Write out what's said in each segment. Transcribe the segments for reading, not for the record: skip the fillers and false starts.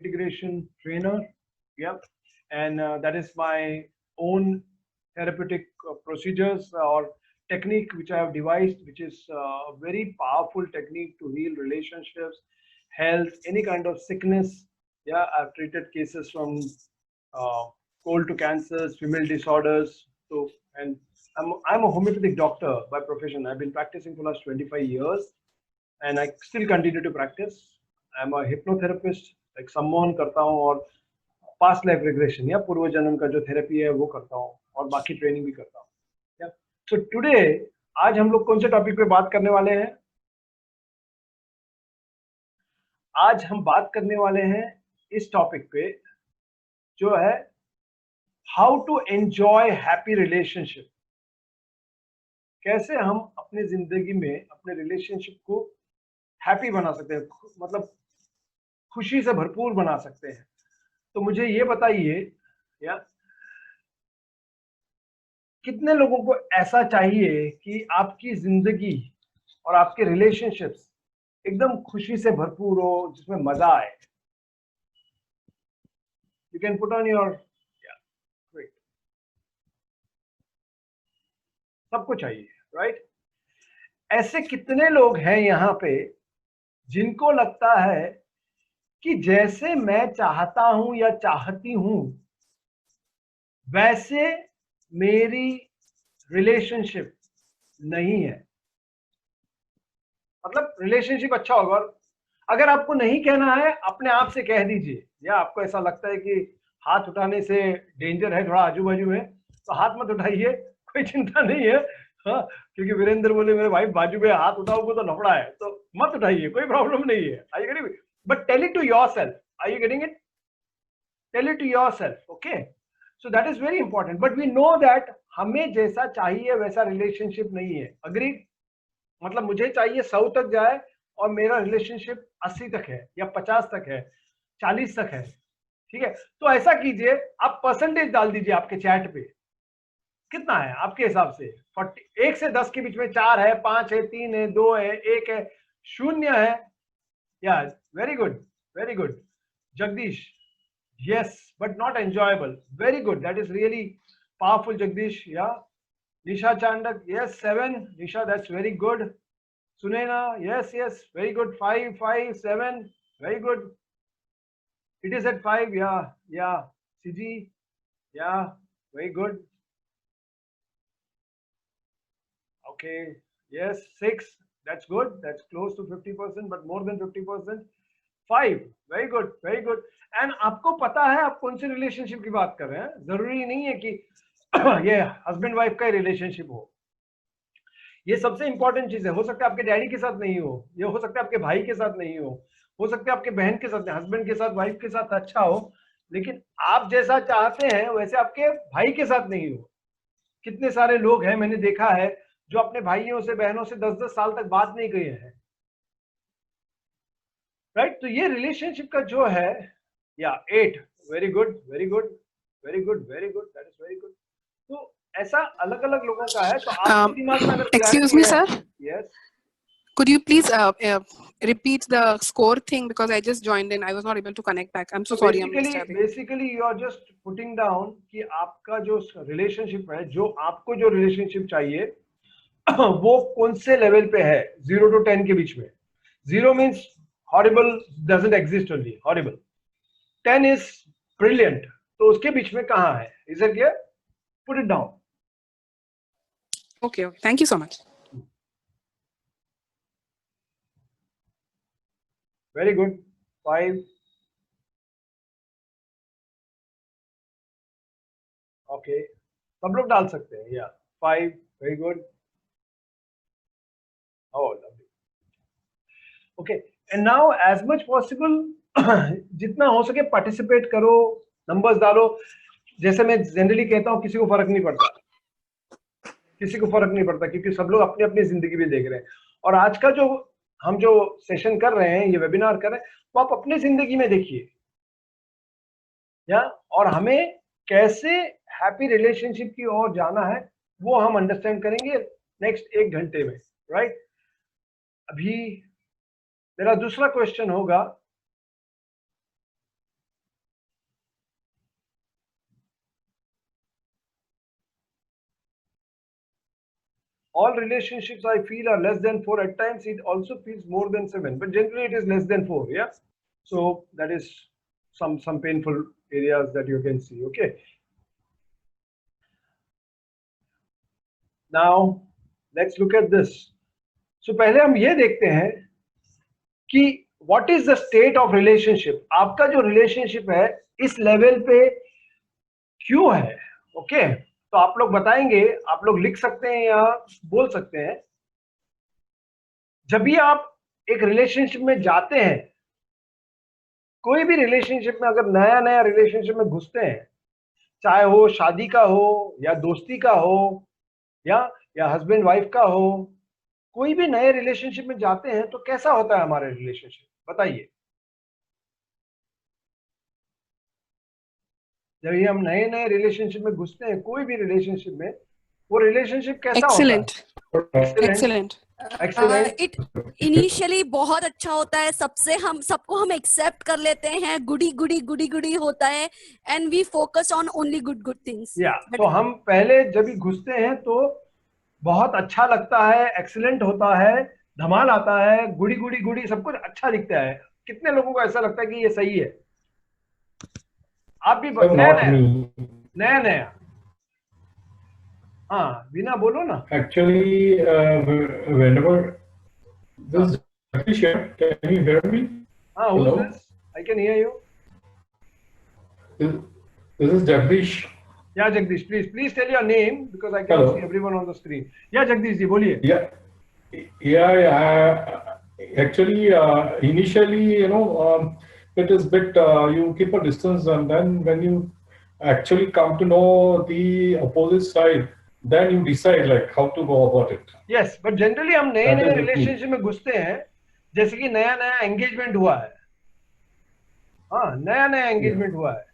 integration trainer. Yep, and that is my own therapeutic procedures or technique which I have devised, which is a very powerful technique to heal relationships, health, any kind of sickness. Yeah, I've treated cases from uh, cold to cancers, female disorders. So, and I'm a homeopathic doctor by profession. I've been practicing for last 25 years, and I still continue to practice. I'm a hypnotherapist, like सम्मोहन करता हूँ और past life regression या पूर्व जन्म का जो therapy है वो करता हूँ और बाकी ट्रेनिंग भी करता हूँ. या सो टुडे आज हम लोग कौन से टॉपिक पे बात करने वाले हैं? आज हम बात करने वाले हैं इस टॉपिक पे जो है how to enjoy happy relationship. कैसे हम अपने जिंदगी में अपने रिलेशनशिप को हैप्पी बना सकते हैं, मतलब खुशी से भरपूर बना सकते हैं. तो मुझे ये बताइए या कितने लोगों को ऐसा चाहिए कि आपकी जिंदगी और आपके रिलेशनशिप्स एकदम खुशी से भरपूर हो, जिसमें मजा आए. You can put on your, great. सबको चाहिए, राइट? ऐसे कितने लोग हैं यहाँ पे जिनको लगता है कि जैसे मैं चाहता हूं या चाहती हूं वैसे मेरी रिलेशनशिप नहीं है? मतलब रिलेशनशिप अच्छा होगा. अगर आपको नहीं कहना है, अपने आप से कह दीजिए. या आपको ऐसा लगता है कि हाथ उठाने से डेंजर है, थोड़ा आजू बाजू में, तो हाथ मत उठाइए, कोई चिंता नहीं है. हाँ, क्योंकि वीरेंद्र बोले मेरे भाई बाजू में हाथ उठाओगे तो लफड़ा है, तो मत उठाइए, कोई प्रॉब्लम नहीं है. Are you getting it? But tell it to yourself. Are you getting it? Tell it to yourself. Okay, so that is very important. But we know that हमें जैसा चाहिए वैसा रिलेशनशिप नहीं है. अग्रीड? मतलब मुझे चाहिए 100 तक जाए और मेरा रिलेशनशिप 80 तक है या 50 तक है, 40 तक है. ठीक है, तो ऐसा कीजिए, आप परसेंटेज डाल दीजिए आपके चैट पे. कितना है आपके हिसाब से? 40, 1 से 10 के बीच में 4 है, 5 है, 3 है, 2 है, 1 है, 0 है. या very good, very good. Jagdish, yes, but not enjoyable. Very good, that is really powerful, Jagdish. Yeah, Nisha Chandak, yes, 7. Nisha, that's very good. Sunena, yes, yes, very good. 5, 5, 7, very good. It is at 5. Yeah, yeah. Siji, yeah, very good. Okay, yes, 6. That's good. That's close to 50%, but more than 50%. 5, very good, very good. And आपको पता है आप कौन सी relationship की बात कर रहे हैं. जरूरी नहीं है कि ये हस्बैंड वाइफ का ही रिलेशनशिप हो. ये सबसे इंपॉर्टेंट चीज है. हो सकता है आपके डैडी के साथ नहीं हो, ये हो सकता है आपके भाई के साथ नहीं हो सकता है आपके बहन के साथ, हस्बैंड के साथ, वाइफ के साथ अच्छा हो, लेकिन आप जैसा चाहते हैं वैसे आपके भाई के साथ नहीं हो. कितने सारे लोग हैं, मैंने देखा है, जो अपने भाइयों से बहनों से 10-10 साल तक बात नहीं किए हैं. राइट? तो ये रिलेशनशिप का जो है, या 8, very good, very good, very good, very good, that is very good. तो ऐसा अलग अलग लोगों का है. तो आपके दिमाग में अगर excuse me, sir. Yes. Could you please repeat the score thing, because I just joined in. I was not able to connect back. I'm so sorry. I'm disturbing. Basically, you are just putting down कि आपका जो relationship है, जो आपको जो relationship चाहिए वो कौन से लेवल पे है. 0 to 10 के बीच में. 0 means horrible, doesn't exist only, horrible. 10 is brilliant. तो उसके बीच में कहाँ है? Is it clear? Put it down. Okay, thank you so much. Very good. 5. Okay, सब लोग डाल सकते हैं. Yeah, 5, very good. Oh, lovely. Okay, and now as much possible जितना हो सके पार्टिसिपेट करो, नंबर्स डालो. जैसे मैं जनरली कहता हूँ, किसी को फर्क नहीं पड़ता, किसी को फर्क नहीं पड़ता, क्योंकि सब लोग अपनी अपनी जिंदगी में देख रहे हैं. और आज का जो हम जो सेशन कर रहे हैं, ये वेबिनार कर रहे हैं, वो आप अपनी जिंदगी में देखिए. या और हमें कैसे हैप्पी रिलेशनशिप की ओर जाना है वो हम अंडरस्टैंड करेंगे नेक्स्ट 1 घंटे में. राइट? अभी मेरा दूसरा क्वेश्चन होगा, all relationships I feel are less than 4. At times it also feels more than 7, but generally it is less than 4. Yeah, so that is some painful areas that you can see. Okay, now let's look at this. So पहले हम ये देखते हैं कि what is the state of relationship. आपका जो relationship है इस level पे क्यों है? ओके, तो आप लोग बताएंगे, आप लोग लिख सकते हैं या बोल सकते हैं। जब भी आप एक रिलेशनशिप में जाते हैं, कोई भी रिलेशनशिप में अगर नया नया रिलेशनशिप में घुसते हैं, चाहे वो शादी का हो या दोस्ती का हो या हस्बैंड वाइफ का हो, कोई भी नए रिलेशनशिप में जाते हैं तो कैसा होता है हमारा रिलेशनशिप, बताइए। जब ये हम नए नए रिलेशनशिप में घुसते हैं, कोई भी रिलेशनशिप में, वो रिलेशनशिप कैसा Excellent. होता है? Excellent. Excellent. इट इनिशियली बहुत अच्छा होता है, सबको हम एक्सेप्ट कर लेते हैं, गुडी गुडी गुडी गुडी होता है, and we focus on only good good things. या तो हम पहले जब भी घुसते हैं तो बहुत अच्छा लगता है, एक्सीलेंट होता है, धमाल आता है, गुड़ी गुड़ी गुड़ी सब कुछ अच्छा दिखता है। कितने लोगों को ऐसा लगता है कि ये सही है? आप भी नया नया हाँ, वीना बोलो ना। Actually, whenever this is Jagdish here, can you hear me? हाँ, who's Hello? this? I can hear you. This is Jagdish. Yeah, Jagdish, please tell your name because I can Hello. see everyone on the screen. Yeah, Jagdish जी बोलिए। Yeah. Actually, initially, it is bit, you keep a distance, and then when you actually come to know the opposite side, then you decide like how to go about it. Yes, but generally हम नए That नए is the key. Relationship में घुसते हैं, जैसे कि नया नया एंगेजमेंट हुआ है, हाँ नया नया एंगेजमेंट हुआ है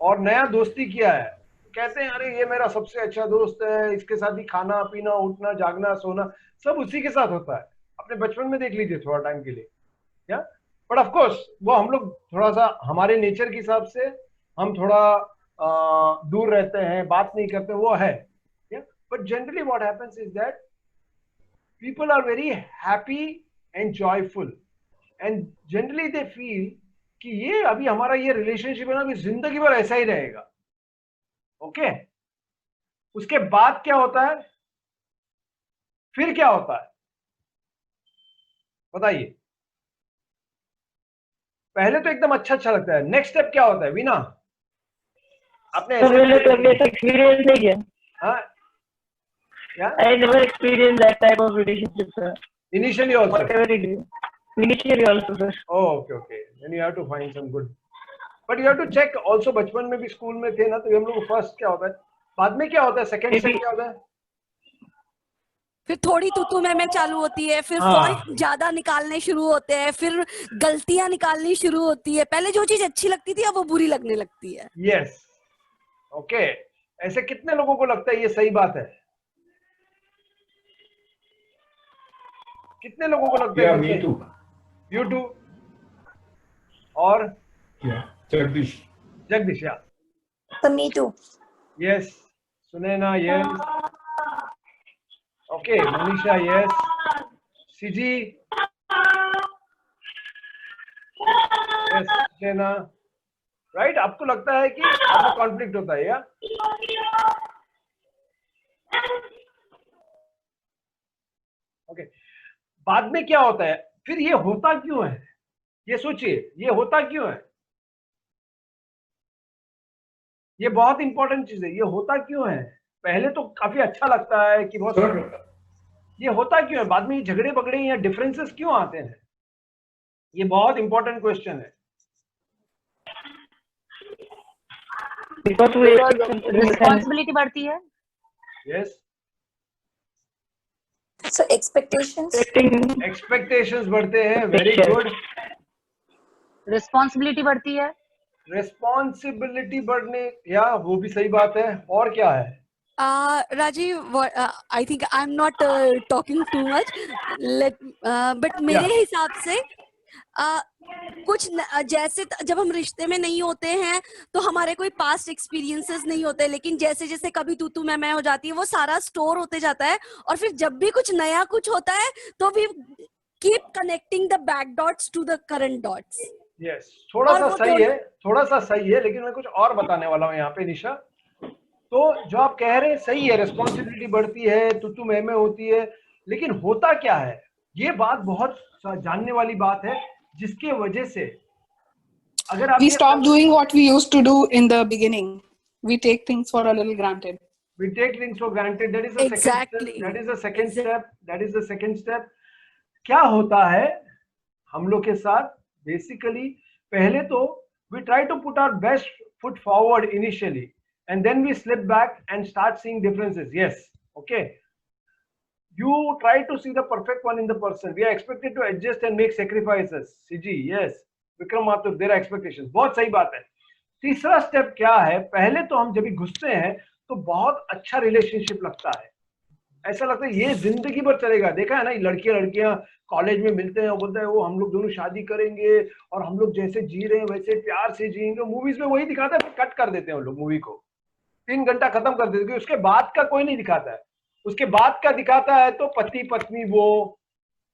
और नया दोस्ती किया है, कहते हैं अरे ये मेरा सबसे अच्छा दोस्त है, इसके साथ ही खाना पीना उठना जागना सोना सब उसी के साथ होता है। अपने बचपन में देख लीजिए थोड़ा टाइम के लिए, या बट ऑफ कोर्स वो हम लोग थोड़ा सा हमारे नेचर के हिसाब से हम थोड़ा दूर रहते हैं, बात नहीं करते, वो है। But generally what happens is that people are very happy and joyful and generally they feel कि ये अभी हमारा ये रिलेशनशिप है ना, अभी जिंदगी भर ऐसा ही रहेगा। ओके, उसके बाद क्या होता है, फिर क्या होता है बताइए। पहले तो एकदम अच्छा अच्छा लगता है, नेक्स्ट स्टेप क्या होता है वीना? आपने एक्सपीरियंस नहीं किया? हाँ, yeah? I never experienced that type of relationship, sir. Initially also? Whatever it is. Initially also, sir. Oh, okay. Then you have to find some good. But you have to check also, बचपन में भी school में थे ना, तो हम लोग first क्या होता है, बाद में क्या होता है, सेकंड से क्या होता है, फिर थोड़ी तू मैं चालू होती है, फिर फॉल्ट ज्यादा निकालने शुरू होते हैं, फिर गलतियां निकालनी शुरू होती है। पहले जो चीज अच्छी लगती थी अब वो बुरी लगने लगती है। Yes, okay. ऐसे कितने लोगों को लगता है ये सही बात है? कितने लोगों को लगता है? Me too. You too. और Jagdish, yeah. So me too. Yes. Sunena, yes. Okay, Manisha, yes. Siji. Yes, Sunena. Right? आपको लगता है कि आपको कॉन्फ्लिक्ट होता है या? Okay. बाद में क्या होता है, फिर ये होता क्यों है, ये सोचिए, ये होता क्यों है? ये बहुत इंपॉर्टेंट चीज है, ये होता क्यों है? पहले तो काफी अच्छा लगता है कि बहुत ये होता क्यों है, बाद में ये झगड़े बगड़े या डिफरेंसेस क्यों आते हैं? ये बहुत इंपॉर्टेंट क्वेश्चन है। रिस्पॉन्सिबिलिटी बढ़ती है। यस, So expectations बढ़ते हैं, वेरी गुड। रिस्पॉन्सिबिलिटी बढ़ती है। रिस्पॉन्सिबिलिटी बढ़ने, या वो भी सही बात है। और क्या है? Rajiv, I think I am not talking too much, but मेरे हिसाब से जैसे जब हम रिश्ते में नहीं होते हैं तो हमारे कोई पास्ट एक्सपीरियंसेस नहीं होते, लेकिन जैसे जैसे कभी तू मैं हो जाती है वो सारा स्टोर होते जाता है, और फिर जब भी कुछ नया कुछ होता है तो we keep connecting the back dots to the current dots. Yes, थोड़ा और सा वो सही है, थोड़ा सा सही है, लेकिन मैं कुछ और बताने वाला हूँ यहाँ पे निशा। तो जो आप कह रहे हैं सही है, रिस्पॉन्सिबिलिटी बढ़ती है, तू मैं होती है, लेकिन होता क्या है, ये बात बहुत जानने वाली बात है, जिसके वजह से अगर आप We stop doing what we used to do in the beginning. We take things for a little granted. we take things for granted. That is the Exactly. second step. That is the second step. That is the second step. क्या होता है हम लोग के साथ basically, पहले तो we try to put our best foot forward initially, and then we slip back and start seeing differences. Yes, okay. You try to see the perfect one in the person. We are expected to adjust and make sacrifices. CG, yes. Vikram Mathur, there are expectations. बहुत सही बात है। तीसरा step क्या है, पहले तो हम जब भी घुसते हैं तो बहुत अच्छा रिलेशनशिप लगता है, ऐसा लगता है ये जिंदगी भर चलेगा। देखा है ना, लड़कियां कॉलेज में मिलते हैं और बोलते हैं वो हम लोग दोनों शादी करेंगे और हम लोग जैसे जी रहे हैं वैसे प्यार से जिएंगे। मूवीज में वही दिखाता है, फिर कट कर देते हैं वो लोग, मूवी को 3 घंटा खत्म कर देते हैं। उसके बाद का कोई नहीं दिखाता है, उसके बाद का दिखाता है तो पति पत्नी वो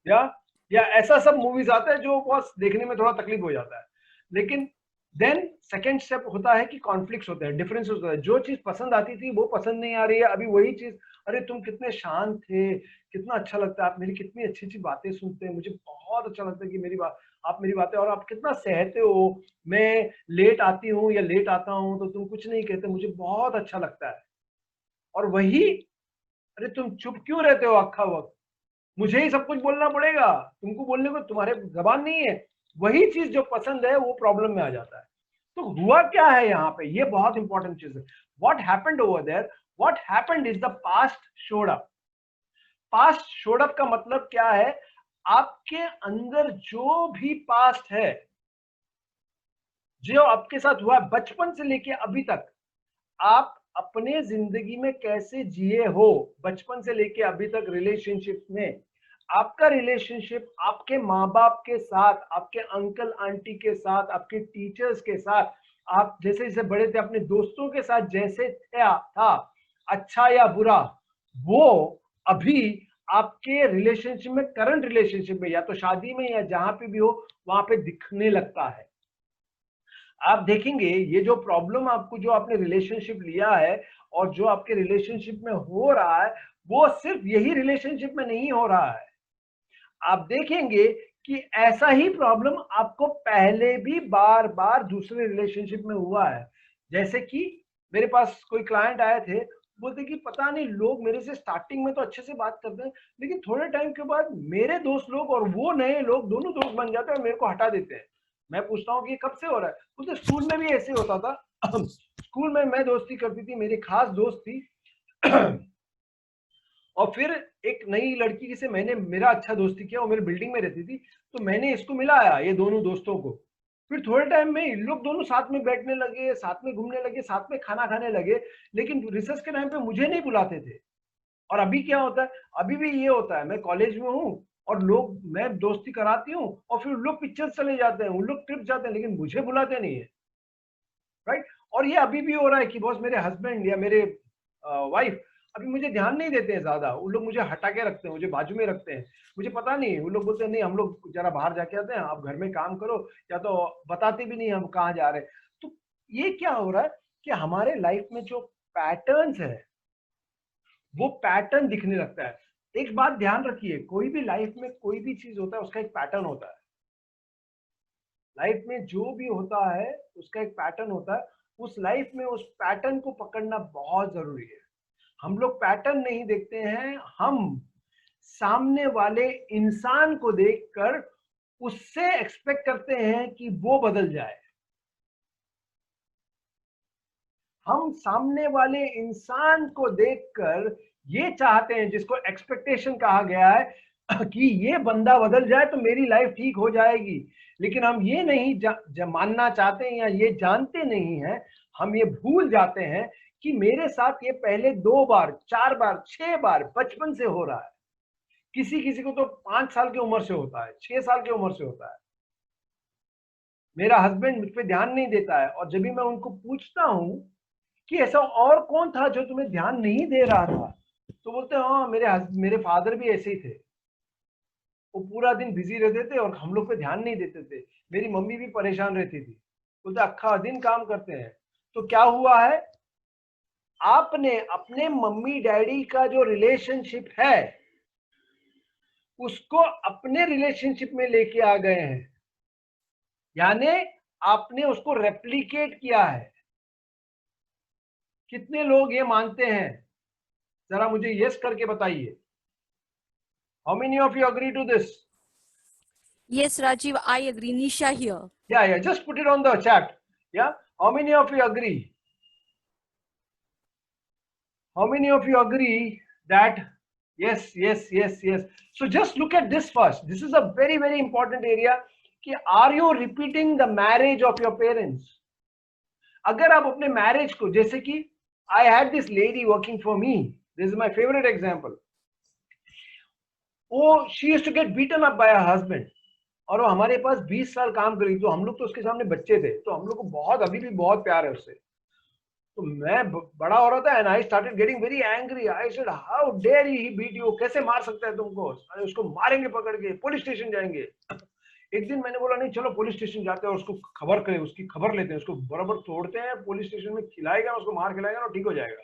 या ऐसा सब मूवीज आता है जो बहुत देखने में थोड़ा तकलीफ हो जाता है। लेकिन देन सेकेंड स्टेप होता है कि कॉन्फ्लिक्ट्स होते हैं, डिफरेंस होता है। जो चीज पसंद आती थी वो पसंद नहीं आ रही है, अभी वही चीज, अरे तुम कितने शांत थे, कितना अच्छा लगता है, आप मेरी कितनी अच्छी अच्छी बातें सुनते हैं, मुझे बहुत अच्छा लगता है कि आप मेरी बातें, और आप कितना सहते हो, मैं लेट आती हूँ या लेट आता हूँ तो तुम कुछ नहीं कहते, मुझे बहुत अच्छा लगता है। और वही, अरे तुम चुप क्यों रहते हो अक्खा वक्त, मुझे ही सब कुछ बोलना पड़ेगा, तुमको बोलने को तुम्हारे जबान नहीं है, वही चीज जो पसंद है वो प्रॉब्लम में आ जाता है। तो हुआ क्या है यहाँ पे, ये बहुत इंपॉर्टेंट चीज है। What happened over there, what happened is the past showed up. Past showed up का मतलब क्या है, आपके अंदर जो भी पास्ट है, जो आपके साथ हुआ बचपन से लेके अभी तक, आप अपने जिंदगी में कैसे जिए हो, बचपन से लेके अभी तक रिलेशनशिप में, आपका रिलेशनशिप आपके माँ बाप के साथ, आपके अंकल आंटी के साथ, आपके टीचर्स के साथ, आप जैसे जैसे बड़े थे अपने दोस्तों के साथ जैसे था, अच्छा या बुरा, वो अभी आपके रिलेशनशिप में, करंट रिलेशनशिप में या तो शादी में या जहां पे भी हो, वहां पे दिखने लगता है। आप देखेंगे ये जो प्रॉब्लम आपको, जो आपने रिलेशनशिप लिया है और जो आपके रिलेशनशिप में हो रहा है, वो सिर्फ यही रिलेशनशिप में नहीं हो रहा है। आप देखेंगे कि ऐसा ही प्रॉब्लम आपको पहले भी बार बार दूसरे रिलेशनशिप में हुआ है। जैसे कि मेरे पास कोई क्लाइंट आए थे, बोलते कि पता नहीं लोग मेरे से स्टार्टिंग में तो अच्छे से बात करते हैं, लेकिन थोड़े टाइम के बाद मेरे दोस्त लोग और वो नए लोग दोनों दोस्त बन जाते हैं और मेरे को हटा देते हैं। मैं पूछता हूँ कि कब से हो रहा है, बोलते स्कूल में भी ऐसे होता था। स्कूल में मैं दोस्ती करती थी, मेरी खास दोस्त थी, और फिर एक नई लड़की से मैंने मेरा अच्छा दोस्ती किया, वो मेरी बिल्डिंग में रहती थी, तो मैंने इसको मिलाया, ये दोनों दोस्तों को। फिर थोड़े टाइम में इन लोग दोनों साथ में बैठने लगे, साथ में घूमने लगे, साथ में खाना खाने लगे, लेकिन रिसर्च के टाइम पे मुझे नहीं बुलाते थे। और अभी क्या होता है, अभी भी ये होता है, मैं कॉलेज में हूँ और लोग, मैं दोस्ती कराती हूँ और फिर लोग पिक्चर चले जाते हैं, उन लोग ट्रिप जाते हैं, लेकिन मुझे बुलाते नहीं है, राइट। और ये अभी भी हो रहा है कि बॉस मेरे हस्बैंड या मेरे वाइफ अभी मुझे ध्यान नहीं देते हैं ज्यादा, उन लोग मुझे हटा के रखते हैं, मुझे बाजू में रखते हैं, मुझे पता नहीं, उन लोग बोलते हैं नहीं हम लोग जरा बाहर जाके आते हैं, आप घर में काम करो, या तो बताते भी नहीं हम कहाँ जा रहे हैं। तो ये क्या हो रहा है कि हमारे लाइफ में जो पैटर्न्स है वो पैटर्न दिखने लगता है। एक बात ध्यान रखिए, कोई भी लाइफ में कोई भी चीज होता है उसका एक पैटर्न होता है। लाइफ में जो भी होता है उसका एक पैटर्न होता है, उस लाइफ में उस पैटर्न को पकड़ना बहुत जरूरी है। हम लोग पैटर्न नहीं देखते हैं, हम सामने वाले इंसान को देखकर उससे एक्सपेक्ट करते हैं कि वो बदल जाए। हम सामने वाले इंसान को देखकर ये चाहते हैं, जिसको एक्सपेक्टेशन कहा गया है कि ये बंदा बदल जाए तो मेरी लाइफ ठीक हो जाएगी, लेकिन हम ये नहीं मानना चाहते हैं या ये जानते नहीं हैं, हम ये भूल जाते हैं कि मेरे साथ ये पहले 2 बार 4 बार 6 बार बचपन से हो रहा है। किसी किसी को तो 5 साल की उम्र से होता है, 6 साल की उम्र से होता है। मेरा हस्बैंड मुझ पे ध्यान नहीं देता है, और जब भी मैं उनको पूछता हूँ कि ऐसा और कौन था जो तुम्हें ध्यान नहीं दे रहा था, तो बोलते हैं हाँ मेरे फादर भी ऐसे ही थे, वो पूरा दिन बिजी रहते थे और हम लोग पे ध्यान नहीं देते थे। मेरी मम्मी भी परेशान रहती थी, बोलते अक्खा दिन काम करते हैं। तो क्या हुआ है, आपने अपने मम्मी डैडी का जो रिलेशनशिप है उसको अपने रिलेशनशिप में लेके आ गए हैं, यानी आपने उसको रेप्लिकेट किया है। कितने लोग ये मानते हैं, जरा मुझे यस करके बताइए। How many of you agree to this? Yes, Rajiv, I agree. Nisha here. Yeah, just put it on the chat. Yeah, how many of you agree? How many of you agree that yes, yes, yes, yes? So just look at this first. This is a very, very important area. कि are you repeating the marriage of your parents? अगर आप अपने marriage को, जैसे कि I had this lady working for me. This is my favorite example. Oh, she used to get beaten up by her husband. और वो हमारे पास 20 साल काम करी, तो हम लोग तो उसके सामने बच्चे थे, तो हम लोग को बहुत, अभी भी बहुत प्यार है उससे। तो मैं बड़ा हो रहा था and I started getting very angry. I said how dare he beat you, कैसे मार सकता है तुमको, उसको मारेंगे पकड़ के, पुलिस स्टेशन जाएंगे। एक दिन मैंने बोला नहीं चलो पुलिस स्टेशन जाते हैं, उसको खबर करें, उसकी खबर लेते हैं, उसको बराबर तोड़ते हैं, पुलिस स्टेशन में खिलाएगा, उसको मार खिलाएगा और ठीक हो जाएगा।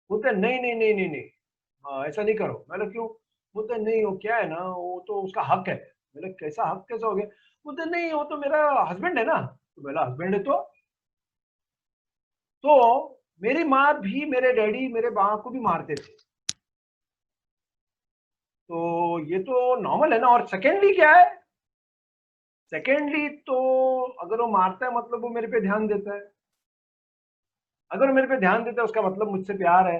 बोलते हैं नहीं नहीं नहीं नहीं नहीं, ऐसा नहीं करो। मैंने क्यों? बोलते नहीं, वो क्या है ना, वो तो उसका हक है। मैंने कैसा हक, कैसा हो गया? बोलते नहीं, वो तो मेरा हस्बैंड है ना। तो मेरा हस्बैंड है तो मेरी माँ भी, मेरे डैडी मेरे माँ को भी मारते थे, तो ये तो नॉर्मल है ना। और सेकेंडली क्या है, सेकेंडली तो अगर वो मारता है मतलब वो मेरे पे ध्यान देता है। अगर वो मेरे पे ध्यान देता है उसका मतलब मुझसे प्यार है,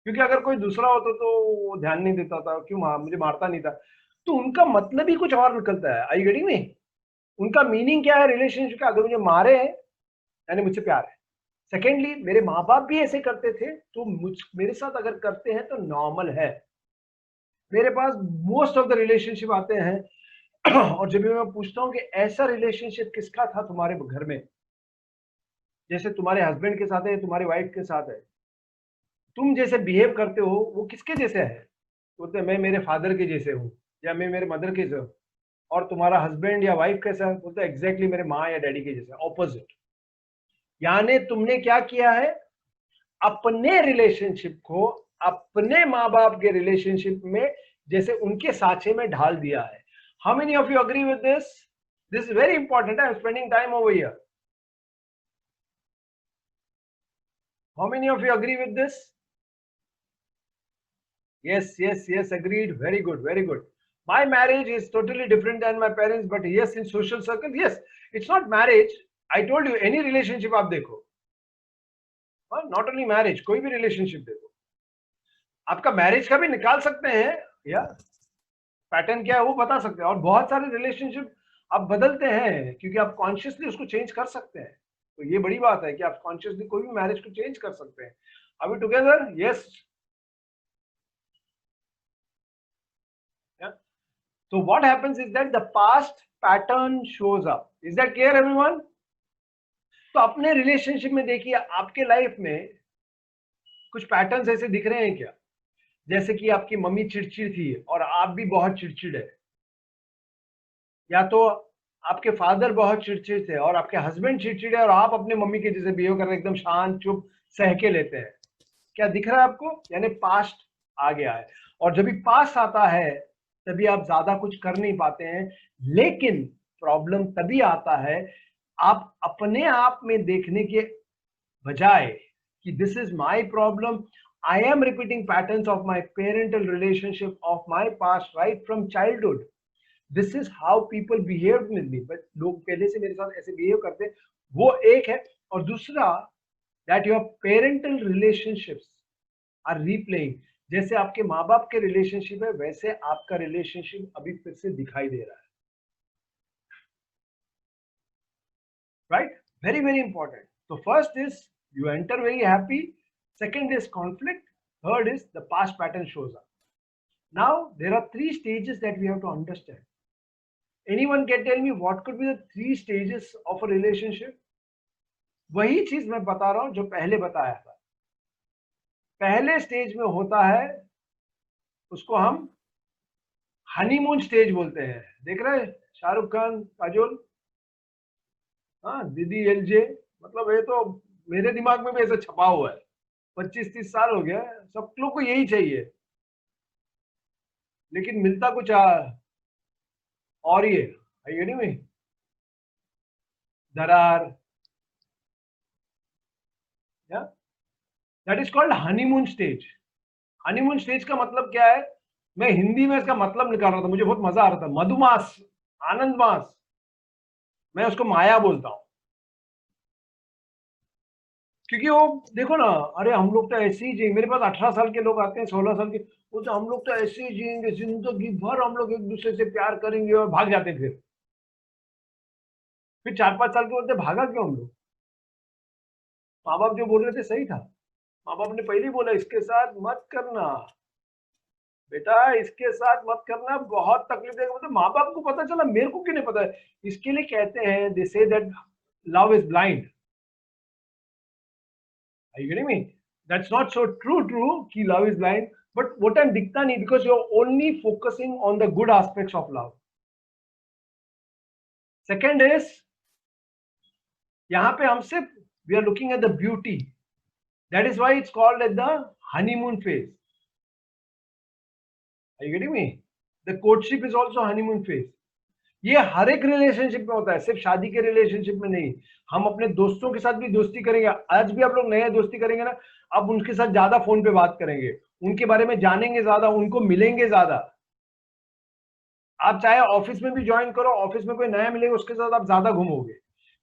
क्योंकि अगर कोई दूसरा होता तो वो ध्यान नहीं देता था, क्यों मुझे मारता नहीं था। तो उनका मतलब ही कुछ और निकलता है। I getting me? उनका मीनिंग क्या है रिलेशनशिप का? अगर मुझे मारे यानी मुझसे प्यार है। सेकेंडली मेरे माँ बाप भी ऐसे करते थे, तो मेरे साथ अगर करते हैं तो नॉर्मल है। मेरे पास मोस्ट ऑफ द रिलेशनशिप आते हैं और जब भी मैं पूछता हूँ कि ऐसा रिलेशनशिप किसका था तुम्हारे घर में, जैसे तुम्हारे हस्बैंड के साथ है, तुम्हारी वाइफ के साथ है, तुम जैसे बिहेव करते हो वो किसके जैसे है? बोलते मैं मेरे फादर के जैसे हूँ या मैं मेरे मदर के जैसे हूँ। और तुम्हारा हस्बैंड या वाइफ कैसा है? बोलते एग्जैक्टली मेरे माँ या डैडी के जैसे, ऑपोजिट। यानी तुमने क्या किया है, अपने रिलेशनशिप को अपने माँ बाप के रिलेशनशिप में जैसे उनके साँचे में ढाल दिया है। How many of you agree with this? This is very important. I am spending time over here. How many of you agree with this? Yes, yes, yes, agreed. Very good, very good. My marriage is totally different than my parents, but yes, in social circles, yes, it's not marriage. I told you, any relationship आप देखो, not only marriage, कोई भी relationship देखो, आपका marriage का भी निकाल सकते हैं या पैटर्न क्या है वो बता सकते हैं। और बहुत सारे रिलेशनशिप आप बदलते हैं क्योंकि आप कॉन्शियसली उसको चेंज कर सकते हैं। तो ये बड़ी बात है कि आप कॉन्शियसली कोई भी मैरिज को चेंज कर सकते हैं। Are we together? Yes. So what happens is that the past pattern shows up. Is that clear, everyone? तो अपने रिलेशनशिप में देखिए, आपके लाइफ में कुछ पैटर्न्स ऐसे दिख रहे हैं क्या? जैसे कि आपकी मम्मी चिड़चिड़ थी और आप भी बहुत चिड़चिड़ है, या तो आपके फादर बहुत चिड़चिड़ थे और आपके हस्बैंड चिड़चिड़ है और आप अपने मम्मी के जैसे बिहेव कर रहे हैं, एकदम शांत चुप सह के लेते हैं। क्या दिख रहा है आपको? यानी पास्ट आ गया है। और जब भी पास्ट आता है तभी आप ज्यादा कुछ कर नहीं पाते हैं। लेकिन प्रॉब्लम तभी आता है आप अपने आप में देखने के बजाय कि this is my problem, I am repeating patterns of my parental relationship of my past right from childhood, this is how people behaved with me. But लोग पहले से मेरे साथ ऐसे बिहेव करते, वो एक है। और दूसरा, that your parental relationships are replaying. जैसे आपके माँ बाप के रिलेशनशिप है वैसे आपका रिलेशनशिप अभी फिर से दिखाई दे रहा है। राइट? Very very important. तो first is you enter very happy, second is conflict, third is the past pattern shows up. Now there are 3 stages that we have to understand. Anyone can tell me what could be the 3 stages of a relationship? वही चीज मैं बता रहा हूं जो पहले बताया था. पहले स्टेज में होता है, उसको हम हनीमून स्टेज बोलते हैं. देख रहे हैं शाहरुख खान, काजोल, हाँ, दीदी एलजे, मतलब ये तो मेरे दिमाग में भी ऐसा छपा हुआ है. 25-30 साल हो गया, सब लोग को यही चाहिए, लेकिन मिलता कुछ और ही है. Are you getting me? दरार, yeah, that is called honeymoon stage. Honeymoon stage का मतलब क्या है? मैं हिंदी में इसका मतलब निकाल रहा था, मुझे बहुत मजा आ रहा था. मधुमास, आनंद मास, मैं उसको माया बोलता हूं, क्योंकि वो देखो ना, अरे हम लोग तो ऐसे ही जिएंगे. मेरे पास 18 साल के लोग आते हैं, 16 साल के, वो तो हम लोग तो ऐसे ही जिएंगे, जिंदगी भर हम लोग एक दूसरे से प्यार करेंगे, और भाग जाते हैं. फिर 4-5 साल के बोलते भागा क्यों हम लोग? माँ बाप जो बोल रहे थे सही था. माँ बाप ने पहले ही बोला इसके साथ मत करना बेटा, इसके साथ मत करना, बहुत तकलीफ देगा. मतलब माँ बाप को पता चला, मेरे को क्यों नहीं पता है? इसके लिए कहते हैं, they say that love is blind. Are you getting me? That's not so true कि love is blind, but वो टाइम दिखता नहीं, because you're only focusing on the good aspects of love. Second is, यहाँ पे हम सिर्फ we are looking at the beauty. That is why it's called as the honeymoon phase. Are you getting me? The courtship is also honeymoon phase. ये हर एक relationship में होता है, सिर्फ शादी के रिलेशनशिप में नहीं. हम अपने दोस्तों के साथ भी दोस्ती करेंगे. आज भी आप लोग नए दोस्ती करेंगे ना, आप उनके साथ ज्यादा फोन पे बात करेंगे, उनके बारे में जानेंगे ज्यादा, उनको मिलेंगे ज्यादा. आप चाहे ऑफिस में भी ज्वाइन करो, ऑफिस में कोई नया मिलेगा, उसके साथ आप ज्यादा घूमोगे.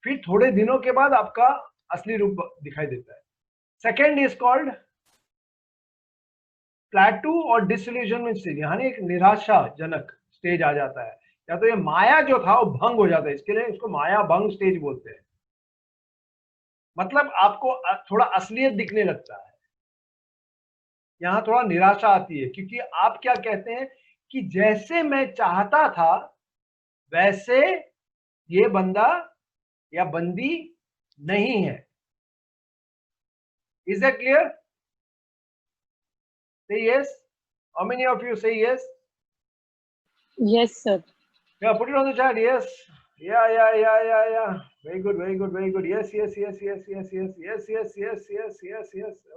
फिर थोड़े दिनों के बाद आपका असली रूप दिखाई देता है. सेकेंड इज कॉल्ड प्लेटू और डिसइल्यूजनमेंट स्टेज. यानी एक निराशाजनक स्टेज आ जाता है, या तो ये माया जो था वो भंग हो जाता है. इसके लिए इसको माया भंग स्टेज बोलते हैं. मतलब आपको थोड़ा असलियत दिखने लगता है, यहां थोड़ा निराशा आती है, क्योंकि आप क्या कहते हैं कि जैसे मैं चाहता था वैसे ये बंदा या बंदी नहीं है. Is that clear? Say yes. How many of you say yes? Yes, sir. Yeah, put it on the chat. Yes. Yeah. Very good. Yes.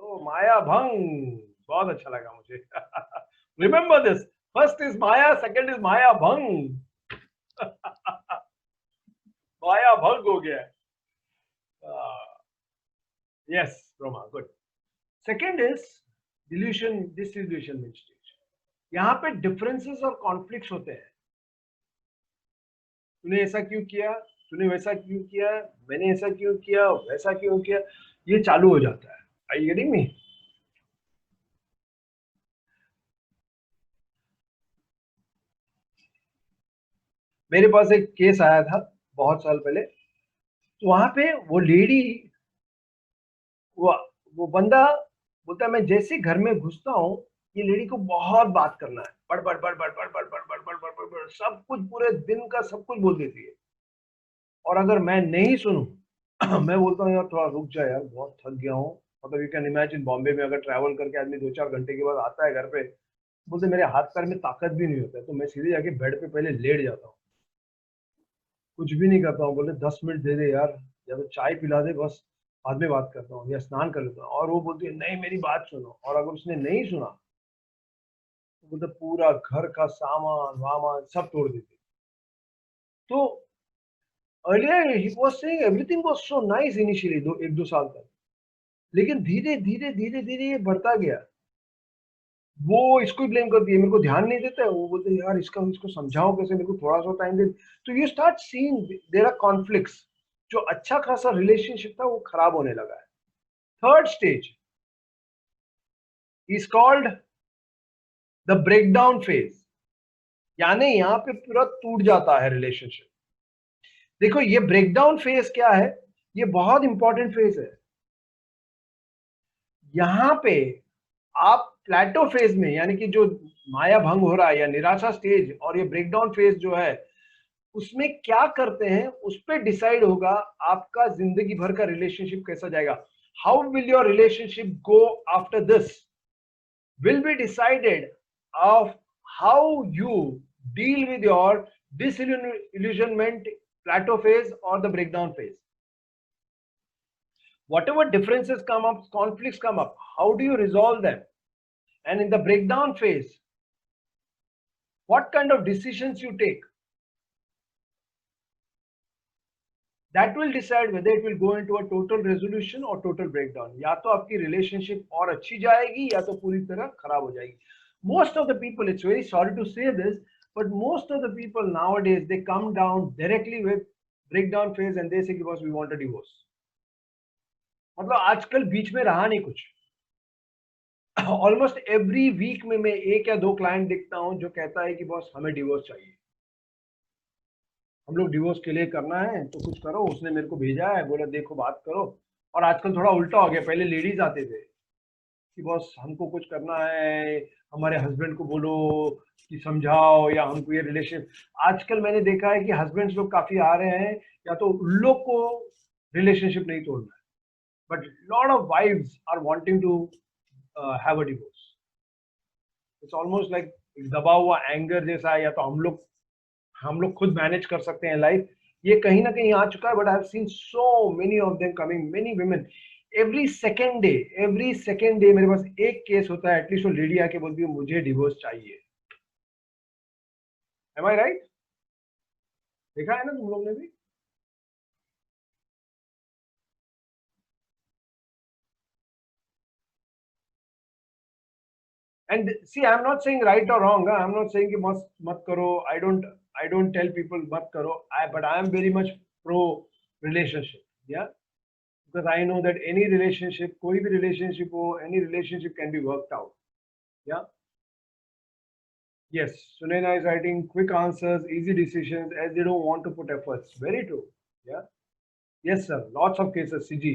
Oh, Maya Bhang. बहुत अच्छा लगा मुझे. Remember this. First is Maya, second is Maya Bhang. Maya Bhang हो गया. Yes, Roma, good. Second is disillusionment stage. यहाँ पे differences और conflicts होते हैं. तूने ऐसा क्यों किया, तूने वैसा क्यों किया, मैंने ऐसा क्यों किया, वैसा क्यों किया, ये चालू हो जाता है. Are you getting me? मेरे पास एक केस आया था बहुत साल पहले, तो वहां पे वो लेडी, वो बंदा बोलता है मैं जैसे घर में घुसता हूँ, ये लेडी को बहुत बात करना है, बड़ बड़ बड़ बड़ बड़ बड़ बड़ बड़ बड़ बड़ बड़ सब कुछ, पूरे दिन का सब कुछ बोल देती है. और अगर मैं नहीं सुनूं, मैं बोलता हूँ यार थोड़ा रुक जा यार, बहुत थक गया हूँ. मतलब यू कैन इमेजिन, बॉम्बे में अगर ट्रैवल करके आदमी 2-4 घंटे के बाद आता है घर पे, बोलते मेरे हाथ पैर में ताकत भी नहीं होता है, तो मैं सीधे जाके बेड पे पहले लेट जाता हूँ, कुछ भी नहीं करता हूँ. बोले 10 मिनट दे दे यार, या तो चाय पिला दे, बस बाद में बात करता हूँ, या स्नान कर लेता हूँ. और वो बोलती है नहीं मेरी बात सुनो. और अगर उसने नहीं सुना तो बोलते पूरा घर का सामान वामान सब तोड़ देते. तो earlier he was saying everything was so nice initially, 1-2 साल तक, लेकिन धीरे धीरे ये बढ़ता गया. वो इसको ब्लेम करती है, मेरे को ध्यान नहीं देता है. वो बोलते हैं यार इसको समझाओ कैसे, मेरे को थोड़ा सा टाइम दे. तो you start seeing there are conflicts. जो अच्छा खासा रिलेशनशिप था वो खराब होने लगा है. Third stage is called the breakdown phase. यानी यहाँ पे पूरा टूट जाता है रिलेशनशिप. देखो ये ब्रेकडाउन फेज क्या है, ये बहुत इंपॉर्टेंट फेज है. यहां पे आप प्लेटो फेज में, यानी कि जो माया भंग हो रहा है या निराशा स्टेज, और ये ब्रेकडाउन फेज जो है, उसमें क्या करते हैं उस पर डिसाइड होगा आपका जिंदगी भर का रिलेशनशिप कैसा जाएगा. How will your relationship go after this will be decided of how you deal with your disillusionment plateau phase or the breakdown phase. Whatever differences come up, conflicts come up, how do you resolve them? And in the breakdown phase, what kind of decisions you take? That will decide whether it will go into a total resolution or total breakdown. या तो आपकी relationship और अच्छी जाएगी या तो पूरी तरह खराब हो जाएगी. Most of the people, it's very sorry to say this, but most of the people nowadays, they come down directly with breakdown phase and they say कि boss we want a divorce. मतलब आजकल बीच में रहा नहीं कुछ. Almost every week में मैं एक या दो client देखता हूँ जो कहता है कि boss हमें divorce चाहिए. हम लोग डिवोर्स के लिए करना है तो कुछ करो. उसने मेरे को भेजा है, बोला देखो बात करो. और आजकल थोड़ा उल्टा हो गया. पहले लेडीज आते थे कि बॉस हमको कुछ करना है, हमारे हस्बैंड को बोलो कि समझाओ या हमको ये रिलेशन. आजकल मैंने देखा है कि हस्बैंड्स लोग काफी आ रहे हैं या तो उन लोग को रिलेशनशिप नहीं तोड़ना है, but lot of wives are wanting to have a divorce. It's almost like दबा हुआ एंगर जैसा है, या तो हम लोग खुद मैनेज कर सकते हैं लाइफ. ये कहीं ना कहीं आ चुका है. But I have seen so many of them coming, many women every second day मेरे पास एक केस होता है एटलीस्ट वो लेडी आके बोलती है मुझे डिवोर्स चाहिए. एम आई राइट? देखा है ना तुम लोग ने भी? And see, I'm not saying right or wrong. I'm not saying कि मत करो. I don't tell people mat karo. But I am very much pro relationship. Yeah, because I know that any relationship, कोई भी relationship हो, any relationship can be worked out. Yeah. Yes, Sunena is writing quick answers, easy decisions, as they don't want to put efforts. Very true. Yeah. Yes, sir. Lots of cases. CG.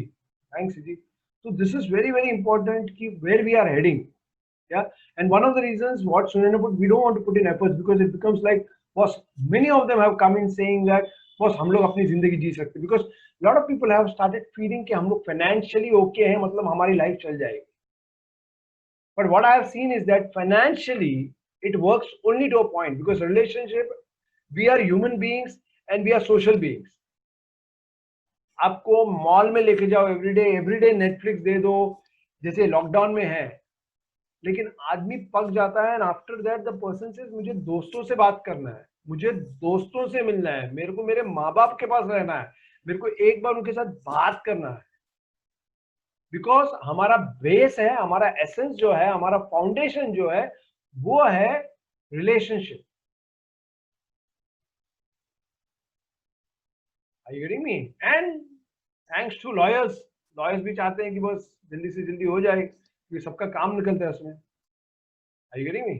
Thanks, CG. So this is very, very important. Where we are heading. Yeah. And one of the reasons what Sunena put, we don't want to put in efforts because it becomes like, boss, many of them have come in saying that boss हम लोग अपनी जिंदगी जी सकते, because a lot of people have started feeling कि हम लोग financially okay हैं, मतलब हमारी life चल जाएगी. But what I have seen is that financially it works only to a point, because relationship, we are human beings and we are social beings. आपको mall में लेके जाओ एवरीडे नेटफ्लिक्स दे दो जैसे लॉकडाउन में है, लेकिन आदमी पक जाता है. And after that the person says मुझे दोस्तों से बात करना है, मुझे दोस्तों से मिलना है, मेरे को मेरे माँ बाप के पास रहना है, मेरे को एक बार उनके साथ बात करना है. बिकॉज हमारा बेस है, हमारा एसेंस जो है, हमारा फाउंडेशन जो है वो है relationship. Are you getting me? And thanks to lawyers भी चाहते हैं कि बस जल्दी से जल्दी हो जाए, क्योंकि सबका काम निकलता है उसमें. Are you getting me?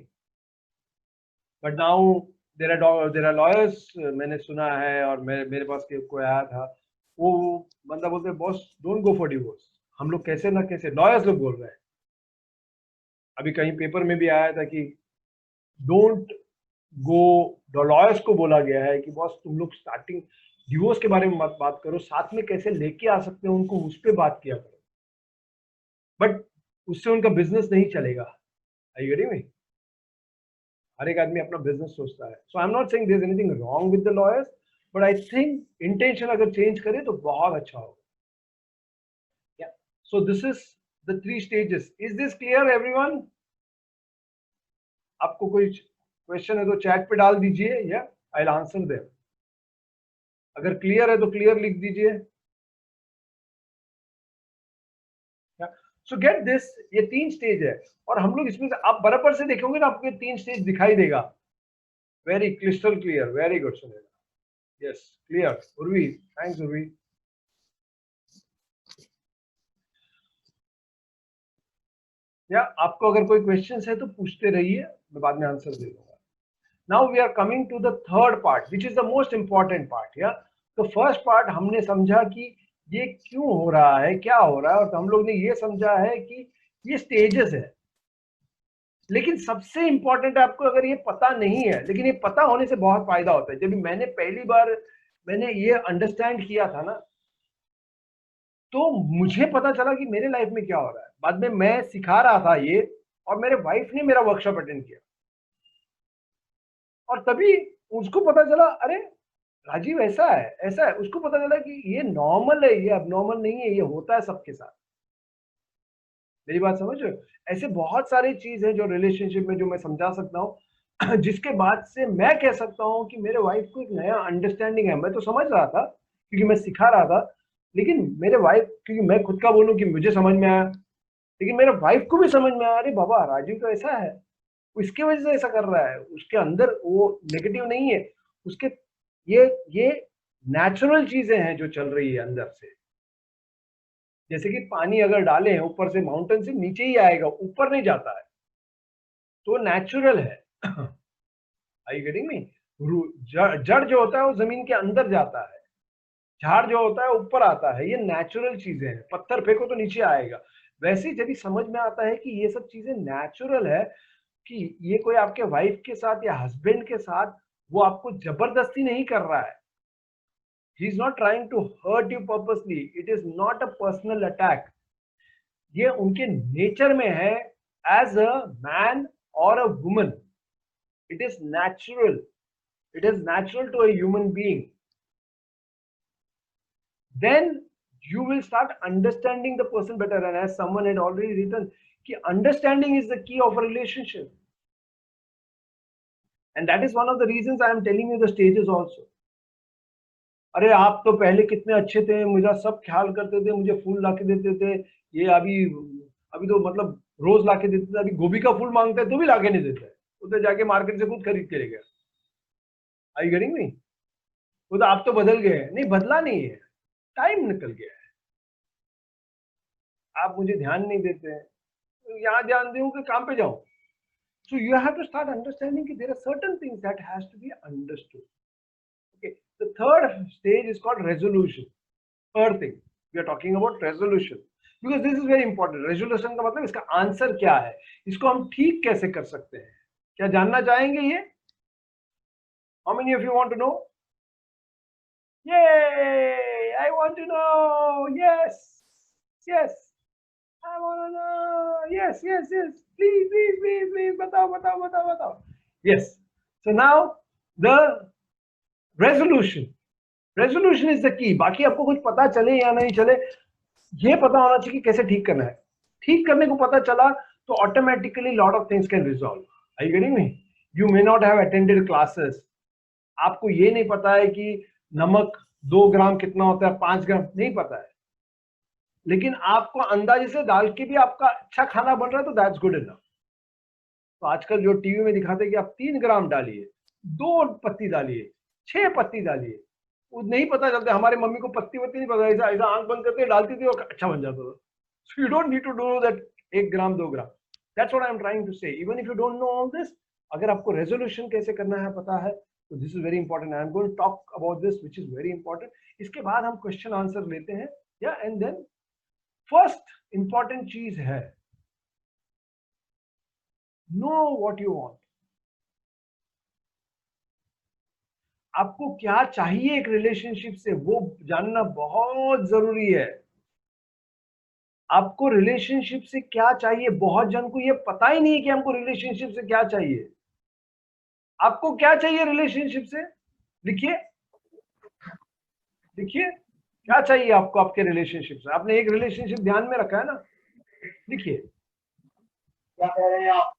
But now there are lawyers. मैंने सुना है और मेरे पास कोई आया था, वो बंदा बोलते हैं boss don't go for divorce. हम लोग कैसे ना कैसे, लॉयर्स लोग बोल रहे हैं. अभी कहीं पेपर में भी आया था कि डोंट गो, लॉयर्स को बोला गया है कि बॉस तुम लोग स्टार्टिंग डिवोर्स के बारे में मत बात करो, साथ में कैसे लेके आ सकते हैं उनको उस पर बात किया करो. बट उससे उनका बिजनेस नहीं चलेगा. Are you getting me? हर एक आदमी अपना बिजनेस सोचता है. So I am not saying there is anything wrong with the lawyers, but I think intention अगर चेंज करे तो बहुत अच्छा होगा. Yeah so this is the 3 stages. Is this clear everyone? आपको कोई क्वेश्चन है तो चैट पे डाल दीजिए, या आई विल आंसर देम. अगर क्लियर है तो क्लियर लिख दीजिए. सो गेट दिस, ये 3 स्टेज है और हम लोग इसमें से आप बराबर से देखोगे ना आपको 3 स्टेज दिखाई देगा. Very crystal clear. Very good सुनेगा. Yes clear. Urvi, thanks Urvi. या आपको अगर कोई क्वेश्चंस है तो पूछते रहिए, मैं बाद में आंसर दे दूंगा. Now we are coming to the third part which is the most important part. या तो फर्स्ट पार्ट हमने समझा कि ये क्यों हो रहा है, क्या हो रहा है, और हम लोग ने ये समझा है कि ये स्टेजेस है. लेकिन सबसे इंपॉर्टेंट है आपको अगर ये पता नहीं है, लेकिन ये पता होने से बहुत फायदा होता है। जब मैंने पहली बार मैंने ये अंडरस्टैंड किया था ना, तो मुझे पता चला कि मेरे लाइफ में क्या हो रहा है। बाद में मैं सिखा रहा था ये, और मेरे वाइफ ने मेरा वर्कशॉप अटेंड किया, और तभी उसको पता चला, अरे राजीव ऐसा है, ऐसा है। उसको पता चला कि ये नॉर्मल है, ये अबनॉर्मल नहीं है, ये होता है सबके साथ। मेरी बात समझ रहे हो? ऐसे बहुत सारी चीज है जो रिलेशनशिप में जो मैं समझा सकता हूँ, जिसके बाद से मैं कह सकता हूँ कि मेरे वाइफ को एक नया अंडरस्टैंडिंग है। मैं तो समझ रहा था क्योंकि मैं सिखा रहा था, लेकिन मेरे वाइफ, क्योंकि मैं खुद का बोलूं कि मुझे समझ में आया, लेकिन मेरे वाइफ को भी समझ में आया, अरे बाबा राजीव तो ऐसा है, उसके वजह से ऐसा कर रहा है, उसके अंदर वो नेगेटिव नहीं है, उसके ये नेचुरल चीजें हैं जो चल रही है अंदर से। जैसे कि पानी अगर डाले हैं ऊपर से, माउंटेन से नीचे ही आएगा, ऊपर नहीं जाता है, तो नेचुरल है। I getting me? जड़ जो होता है वो जमीन के अंदर जाता है, झाड़ जो होता है ऊपर आता है, ये नेचुरल चीजें हैं। पत्थर फेंको तो नीचे आएगा। वैसे जब समझ में आता है कि ये सब चीजें नेचुरल है, कि ये कोई आपके वाइफ के साथ या हस्बैंड के साथ वो आपको जबरदस्ती नहीं कर रहा है, he is not trying to hurt you purposely, it is not a personal attack, ये उनके नेचर में है, as a man or a woman, it is natural, it is natural to a human being. Then you will start understanding the person better, and as someone had already written कि understanding is the key of a relationship, and that is one of the reasons I am telling you the stages also. अरे आप तो पहले कितने अच्छे थे, मेरा सब ख्याल करते थे, मुझे फूल लाके देते थे, ये अभी तो मतलब रोज लाके देते थे, अभी गोभी का फूल मांगते हैं तो भी लाके नहीं देते हैं, उधर जाके मार्केट से खुद खरीद के ले गया। I getting me? वो तो आप तो बदल गए हैं। नहीं, बदला नहीं है, टाइम निकल गया है, आप मुझे ध्यान नहीं देते हैं, तो यहाँ ध्यान दूं कि काम पे जाऊं। So you have to start understanding that there are certain things that has to be understood. Okay, the third stage is called resolution. Third thing, we are talking about resolution because this is very important. Resolution का मतलब इसका answer क्या है, इसको हम ठीक कैसे कर सकते हैं, क्या जानना चाहेंगे ये? How many of you want to know? Yay! I want to know. Yes, yes. I want to know. Yes, yes, yes. Please, please, please, please. बताओ. Yes. So now the resolution. Resolution is the key. बाकी आपको कुछ पता चले या नहीं चले, ये पता होना चाहिए कि कैसे ठीक करना है। ठीक करने को पता चला तो automatically lot of things can resolve. Are you getting me? You may not have attended classes. आपको ये नहीं पता है कि नमक 2 ग्राम कितना होता है, 5 ग्राम नहीं पता है, लेकिन आपको अंदाजे से डाल के भी आपका अच्छा खाना बन रहा है तो दैट्स गुड इनफ। तो आजकल जो टीवी में दिखाते हैं कि आप 3 ग्राम डालिए, 2 पत्ती डालिए, 6 पत्ती डालिए, वो नहीं पता चलता। हमारे मम्मी को पत्ती वत्ती नहीं पता, ऐसा ऐसा आंख बंद करके डालती थी और अच्छा बन जाता था। So you don't need to do that 1 gram 2 gram. That's what I am trying to say. Even if you don't know all this, अगर आपको रेजोल्यूशन कैसे करना है पता है तो this is very important. I am going to talk about this which is very important. इसके बाद हम क्वेश्चन आंसर लेते हैं, या एंड देन फर्स्ट इंपॉर्टेंट चीज है नो व्हाट यू वांट। आपको क्या चाहिए एक रिलेशनशिप से, वो जानना बहुत जरूरी है। आपको रिलेशनशिप से क्या चाहिए, बहुत जन को ये पता ही नहीं है कि हमको रिलेशनशिप से क्या चाहिए। आपको क्या चाहिए रिलेशनशिप से? लिखिए, लिखिए क्या चाहिए आपको आपके रिलेशनशिप से। आपने एक रिलेशनशिप ध्यान में रखा है ना, लिखिए। क्या कह रहे हैं आप?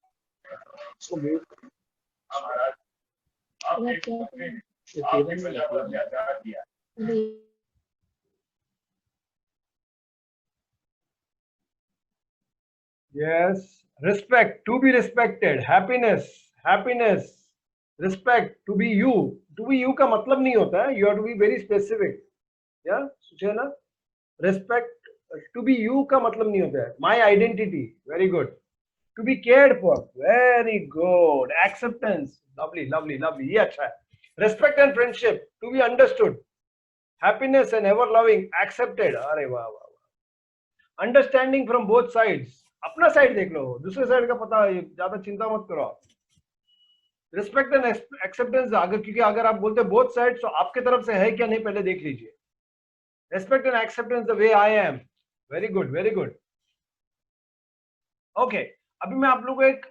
Yes, respect, to be respected, happiness, respect, to be you. To be you का मतलब नहीं होता है, you have to be very specific. या सुचेना, respect, to be you का मतलब नहीं होता है, my identity, very good. To be cared for, very good. Acceptance, lovely, ये अच्छा है. Respect and friendship, to be understood. Happiness and ever loving, accepted. अरे वाह वाह वाह. Understanding from both sides. अपना साइड देख लो, दूसरे साइड का पता है, ज्यादा चिंता मत करो आप। रिस्पेक्ट एंड एक्सेप्टेंस, अगर क्योंकि अगर आप बोलते बोथ साइड तो आपके तरफ से है क्या नहीं पहले देख लीजिए। Respect and acceptance the way I am, very good very good. Okay, अभी मैं आप लोगों को एक,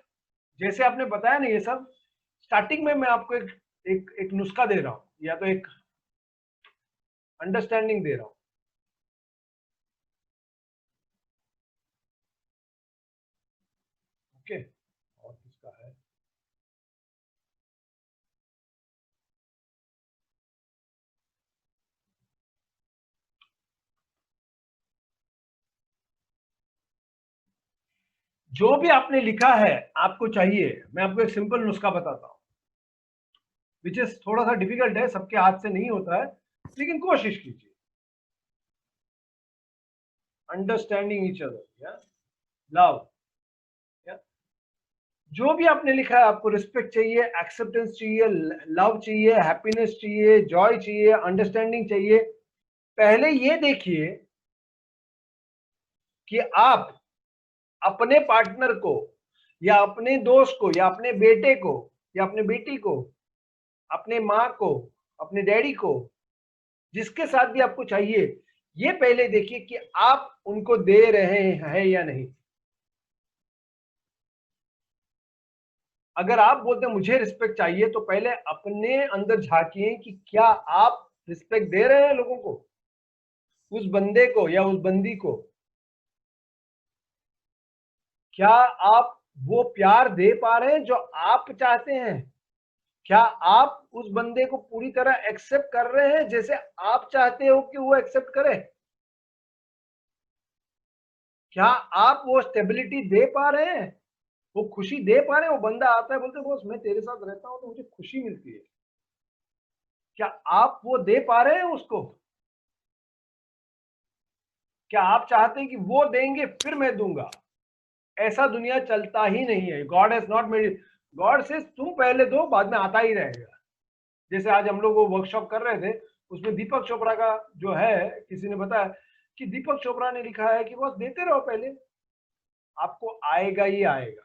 जैसे आपने बताया ना ये सब, स्टार्टिंग में मैं आपको एक नुस्खा दे रहा हूं, या तो एक अंडरस्टैंडिंग दे रहा हूं। ओके, और किसका है? जो भी आपने लिखा है आपको चाहिए, मैं आपको एक सिंपल नुस्खा बताता हूं, विच इज थोड़ा सा डिफिकल्ट है, सबके हाथ से नहीं होता है, लेकिन कोशिश कीजिए। अंडरस्टैंडिंग ईच अदर, या लव, जो भी आपने लिखा है, आपको रिस्पेक्ट चाहिए, एक्सेप्टेंस चाहिए, लव चाहिए, हैप्पीनेस चाहिए, जॉय चाहिए, अंडरस्टैंडिंग चाहिए। पहले ये देखिए कि आप अपने पार्टनर को, या अपने दोस्त को, या अपने बेटे को, या अपने बेटी को, अपने माँ को, अपने डैडी को, जिसके साथ भी आपको चाहिए, ये पहले देखिए कि आप उनको दे रहे हैं या नहीं। अगर आप बोलते हैं मुझे रिस्पेक्ट चाहिए, तो पहले अपने अंदर झांकिए कि क्या आप रिस्पेक्ट दे रहे हैं लोगों को, उस बंदे को या उस बंदी को। क्या आप वो प्यार दे पा रहे हैं जो आप चाहते हैं? क्या आप उस बंदे को पूरी तरह एक्सेप्ट कर रहे हैं जैसे आप चाहते हो कि वो एक्सेप्ट करे? क्या आप वो स्टेबिलिटी दे पा रहे हैं, वो खुशी दे पा रहे हैं? वो बंदा आता है, बोलते बॉस मैं तेरे साथ रहता हूं तो मुझे खुशी मिलती है। क्या आप वो दे पा रहे हैं उसको? क्या आप चाहते हैं कि वो देंगे फिर मैं दूंगा? ऐसा दुनिया चलता ही नहीं है। God has not made, God से तुम पहले दो, बाद में आता ही रहेगा। जैसे आज हम लोग वो वर्कशॉप कर रहे थे, उसमें दीपक चोपड़ा का जो है, किसी ने बताया कि दीपक चोपड़ा ने लिखा है कि बस देते रहो, पहले आपको आएगा ही आएगा।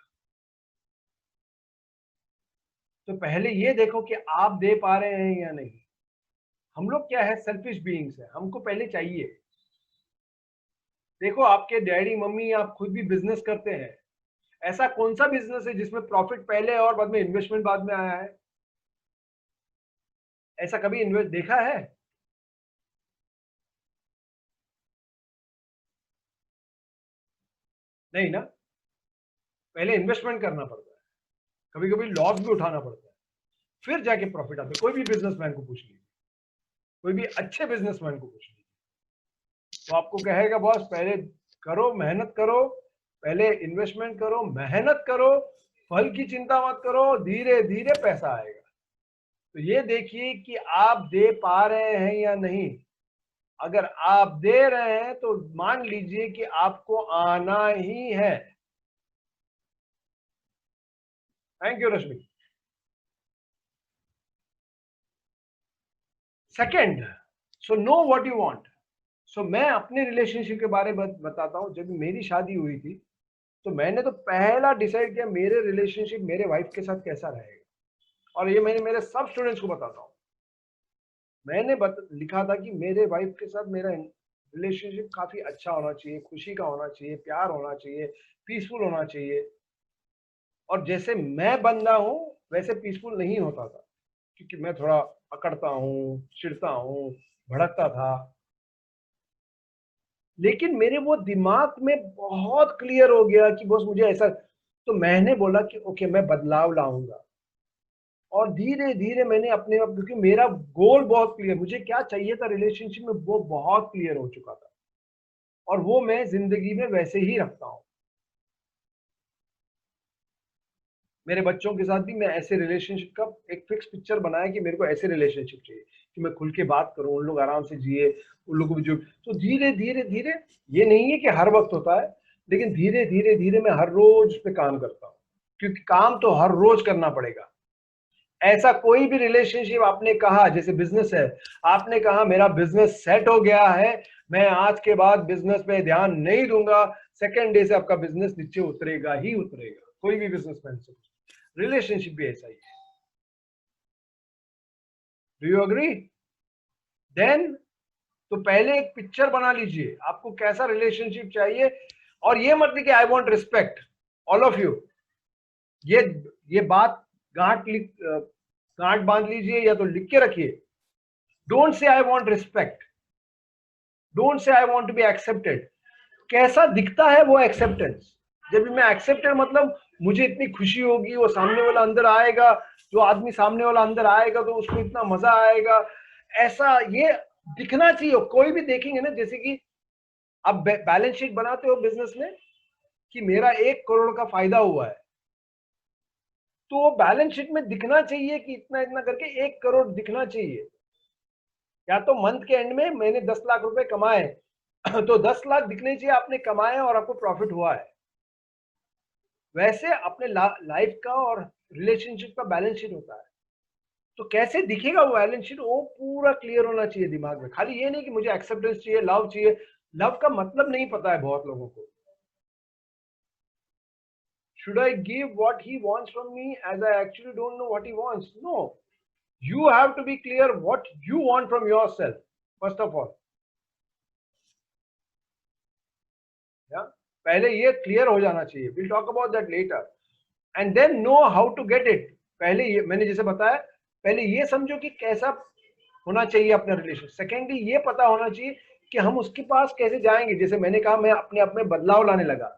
तो पहले ये देखो कि आप दे पा रहे हैं या नहीं। हम लोग क्या है, सेल्फिश बीइंग्स है, हमको पहले चाहिए। देखो आपके डैडी मम्मी, आप खुद भी बिजनेस करते हैं, ऐसा कौन सा बिजनेस है जिसमें प्रॉफिट पहले और बाद में इन्वेस्टमेंट बाद में आया है? ऐसा कभी इन्वेस्ट देखा है? नहीं ना, पहले इन्वेस्टमेंट करना पड़ता है, कभी कभी लॉस भी उठाना पड़ता है, फिर जाके प्रॉफिट आता है। कोई भी बिजनेसमैन को पूछ लीजिए, कोई भी अच्छे बिजनेसमैन को पूछ लीजिए, तो आपको कहेगा बॉस पहले करो, मेहनत करो, पहले इन्वेस्टमेंट करो, मेहनत करो, फल की चिंता मत करो, धीरे धीरे पैसा आएगा। तो ये देखिए कि आप दे पा रहे हैं या नहीं। अगर आप दे रहे हैं तो मान लीजिए कि आपको आना ही है। Thank you Rashmi. Second, so know what you want. So मैं अपने रिलेशनशिप के बारे में बताता हूं। जब मेरी शादी हुई थी तो मैंने तो पहला डिसाइड किया मेरे रिलेशनशिप मेरे वाइफ के साथ कैसा रहेगा, और ये मैंने मेरे सब स्टूडेंट्स को बताता हूँ। मैंने लिखा था कि मेरे वाइफ के साथ मेरा रिलेशनशिप काफी अच्छा होना चाहिए, खुशी का होना चाहिए, प्यार होना चाहिए, पीसफुल होना चाहिए। और जैसे मैं बंदा हूं वैसे पीसफुल नहीं होता था, क्योंकि मैं थोड़ा अकड़ता हूँ, चिढ़ता हूँ, भड़कता था। लेकिन मेरे वो दिमाग में बहुत क्लियर हो गया कि बस मुझे ऐसा, तो मैंने बोला कि ओके मैं बदलाव लाऊंगा। और धीरे धीरे मैंने अपने आप, क्योंकि मेरा गोल बहुत क्लियर, मुझे क्या चाहिए था रिलेशनशिप में वो बहुत क्लियर हो चुका था, और वो मैं जिंदगी में वैसे ही रखता हूँ। मेरे बच्चों के साथ भी मैं ऐसे रिलेशनशिप का एक फिक्स पिक्चर बनाया कि मेरे को ऐसे रिलेशनशिप चाहिए कि मैं खुल के बात करूं, उन लोग आराम से जिए, उन लोगों को जो, तो धीरे धीरे धीरे, ये नहीं है कि हर वक्त होता है, लेकिन धीरे धीरे धीरे मैं हर रोज पे काम करता हूँ, क्योंकि काम तो हर रोज करना पड़ेगा। ऐसा कोई भी रिलेशनशिप आपने कहा, जैसे बिजनेस है, आपने कहा मेरा बिजनेस सेट हो गया है, मैं आज के बाद बिजनेस पे ध्यान नहीं दूंगा, सेकेंड डे से आपका बिजनेस नीचे उतरेगा ही उतरेगा। कोई भी बिजनेसमैन से, रिलेशनशिप भी ऐसा ही है। Do you agree? देन तो पहले एक पिक्चर बना लीजिए आपको कैसा रिलेशनशिप चाहिए, और ये मत लिखिए I want respect, all of you. ये बात गांठ बांध लीजिए या तो लिख के रखिए। Don't say I want respect, don't say I want to be accepted. कैसा दिखता है वो एक्सेप्टेंस? जब भी मैं एक्सेप्टेड मतलब मुझे इतनी खुशी होगी, वो सामने वाला अंदर आएगा, जो आदमी सामने वाला अंदर आएगा तो उसको इतना मजा आएगा, ऐसा ये दिखना चाहिए। कोई भी देखेंगे ना, जैसे कि आप बैलेंस शीट बनाते हो बिजनेस में कि मेरा 1 करोड़ का फायदा हुआ है, तो वो बैलेंस शीट में दिखना चाहिए कि इतना इतना करके 1 करोड़ दिखना चाहिए। या तो मंथ के एंड में मैंने 10 लाख रुपए कमाए तो 10 लाख दिखने चाहिए आपने कमाए और आपको प्रॉफिट हुआ है। वैसे अपने लाइफ का और रिलेशनशिप का बैलेंस शीट होता है। तो कैसे दिखेगा वो बैलेंस शीट, वो पूरा क्लियर होना चाहिए दिमाग में। खाली ये नहीं कि मुझे एक्सेप्टेंस चाहिए, लव चाहिए। लव का मतलब नहीं पता है बहुत लोगों को। Should I give what he wants from me as I actually don't know what he wants? No. You have to be clear what you want from yourself, first of all. Yeah. पहले ये clear हो जाना चाहिए। We'll talk about that later. And then know how to get it. पहले ये मैंने जैसे बताया, पहले ये समझो कि कैसा होना चाहिए अपना रिलेशन। सेकेंडली ये पता होना चाहिए कि हम उसके पास कैसे जाएंगे। जैसे मैंने कहा, मैं अपने आप में बदलाव लाने लगा।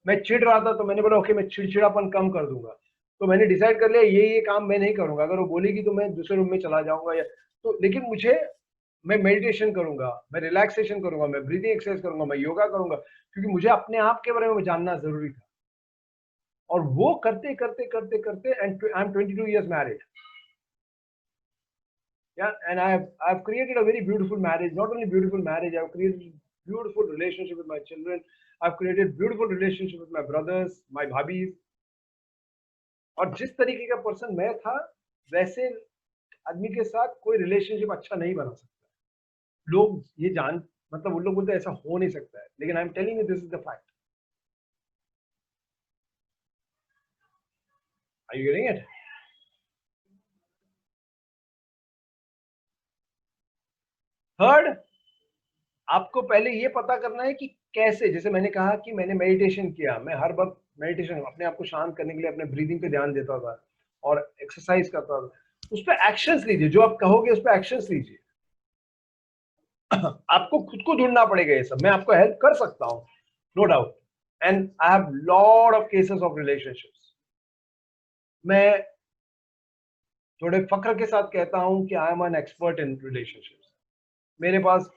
मैं चिढ़ रहा था तो मैंने बोला ओके मैं चिड़चिड़ापन कम कर दूंगा। तो मैंने डिसाइड कर लिया ये काम मैं नहीं करूंगा। अगर वो बोलेगी तो मैं दूसरे रूम में चला जाऊंगा या तो, लेकिन मैं मेडिटेशन करूंगा, मैं रिलैक्सेशन करूंगा, मैं ब्रीदिंग एक्सरसाइज करूंगा, मैं योगा करूंगा, क्योंकि मुझे अपने आप के बारे में जानना जरूरी था। और वो करते करते करते करते and I am 22 years married. Yeah, and I've created a very beautiful marriage. Not only beautiful marriage, I've created beautiful relationship with my children. I've created beautiful relationship with my brothers, my bhabis. और जिस तरीके का person मैं था, वैसे आदमी के साथ कोई रिलेशनशिप अच्छा नहीं बना सकता। लोग ये मतलब उन लोग बोलते ऐसा हो नहीं सकता है, लेकिन I am telling you this is the fact. Are you getting it? Third, आपको पहले ये पता करना है कि कैसे। जैसे मैंने कहा कि मैंने मेडिटेशन किया, मैं हर वक्त मेडिटेशन अपने आप को शांत करने के लिए अपने ब्रीदिंग पे ध्यान देता था और एक्सरसाइज करता था। उस पर एक्शंस लीजिए, जो आप कहोगे उस पर एक्शंस लीजिए। आपको खुद को ढूंढना पड़ेगा ये सब। मैं आपको हेल्प कर सकता हूँ, no doubt, and I have lot of cases of relationships. मैं थोड़े फख्र के साथ कहता हूँ कि I am an expert in relationships. मेरे पास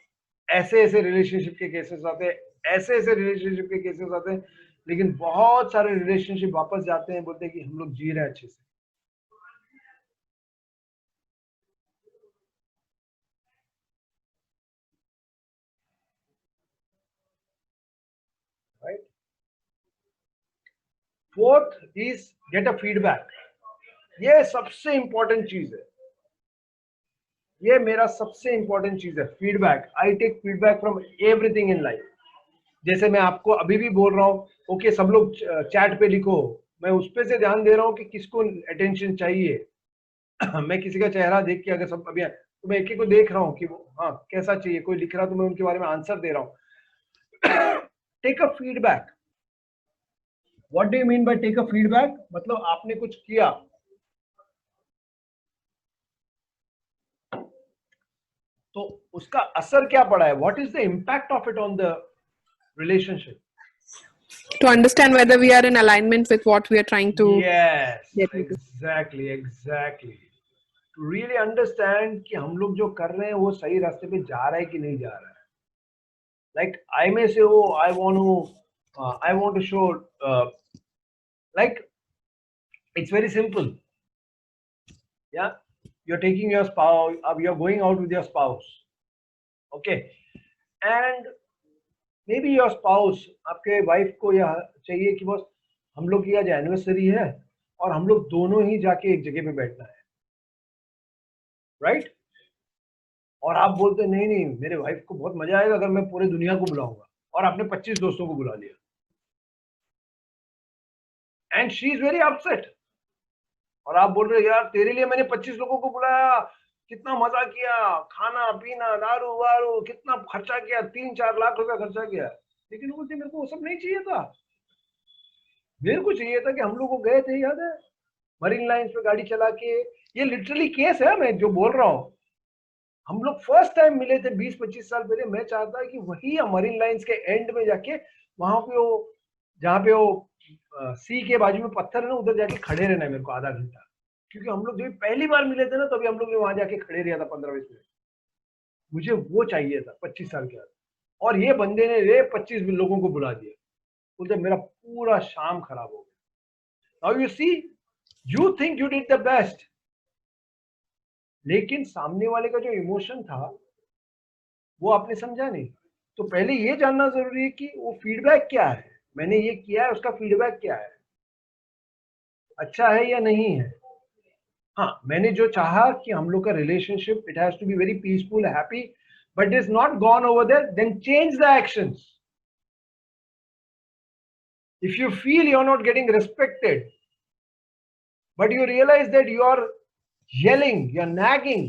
ऐसे ऐसे रिलेशनशिप के केसेस आते हैं, ऐसे ऐसे रिलेशनशिप के केसेस आते हैं, लेकिन बहुत सारे रिलेशनशिप वापस जाते हैं, बोलते हैं कि हम लोग जी रहे हैं अच्छे से। Right? Fourth is get a feedback. ये सबसे इंपॉर्टेंट चीज है, ये मेरा सबसे इंपॉर्टेंट चीज है, feedback. I take feedback from everything in life. जैसे मैं आपको अभी भी बोल रहा हूँ, ओके सब लोग चैट पे लिखो, मैं उस पे से ध्यान दे रहा हूँ कि किसको अटेंशन चाहिए। मैं किसी का चेहरा देख के अगर सब अभी तो मैं एक एक को देख रहा हूँ कि वो हाँ कैसा चाहिए, कोई लिख रहा तो मैं उनके बारे में आंसर दे रहा हूँ। Take a feedback. What do you mean by take a feedback? मतलब आपने कुछ किया तो उसका असर क्या पड़ा है, what is the impact of it on the relationship, To understand whether we are in alignment with what we are trying to yes get into. exactly to really understand कि हम लोग जो कर रहे हैं वो सही रास्ते पे जा रहा है कि नहीं जा रहा है। like I may say oh I want to show like it's very simple. Yeah, you're taking your spouse, you're going out with your spouse, okay, and maybe your spouse, आपके वाइफ को यह चाहिए कि बस हम लोग की आज एनिवर्सरी है और हम लोग दोनों ही जाके एक जगह पे बैठना है, राइट? और आप बोलते नहीं नहीं मेरे वाइफ को बहुत मजा आएगा अगर मैं पूरे दुनिया को बुलाऊंगा, और आपने 25 दोस्तों को बुला लिया, and she is very upset, और आप बोल रहे हो यार तेरे लिए मैंने 25 लोगों को बुलाया, कितना मजा किया, खाना पीना दारू वारू कितना खर्चा किया, 3-4 लाख रुपया खर्चा किया, लेकिन वो बोलती मेरे को वो सब नहीं चाहिए था, मेरे को चाहिए था कि हम लोग गए थे, याद है, मरीन लाइंस पे गाड़ी चला के, ये लिटरली केस है मैं जो बोल रहा हूँ, हम लोग फर्स्ट टाइम मिले थे 20-25 साल पहले, मैं चाहता कि वही मरीन लाइंस के एंड में जाके वहां पे वो जहाँ पे वो सी के बाजू में पत्थर है ना, उधर जाके खड़े रहना है मेरे को आधा घंटा, क्योंकि हम लोग जब पहली बार मिले थे ना तभी हम लोग ने वहां जाके खड़े रहा था 15-20 मिनट, मुझे वो चाहिए था 25 साल के बाद, और ये बंदे ने रे 25 लोगों को बुला दिया, बोलते मेरा पूरा शाम खराब हो गया। Now you see, you think you did the best, लेकिन सामने वाले का जो इमोशन था वो आपने समझा नहीं। तो पहले ये जानना जरूरी है कि वो फीडबैक क्या है, मैंने ये किया है उसका फीडबैक क्या है, अच्छा है या नहीं है। हाँ, मैंने जो चाहा कि हम लोग का relationship it has to be very peaceful happy, but is not gone over there, then change the actions. If you feel you're not getting respected, but you realize that you are yelling, you're nagging,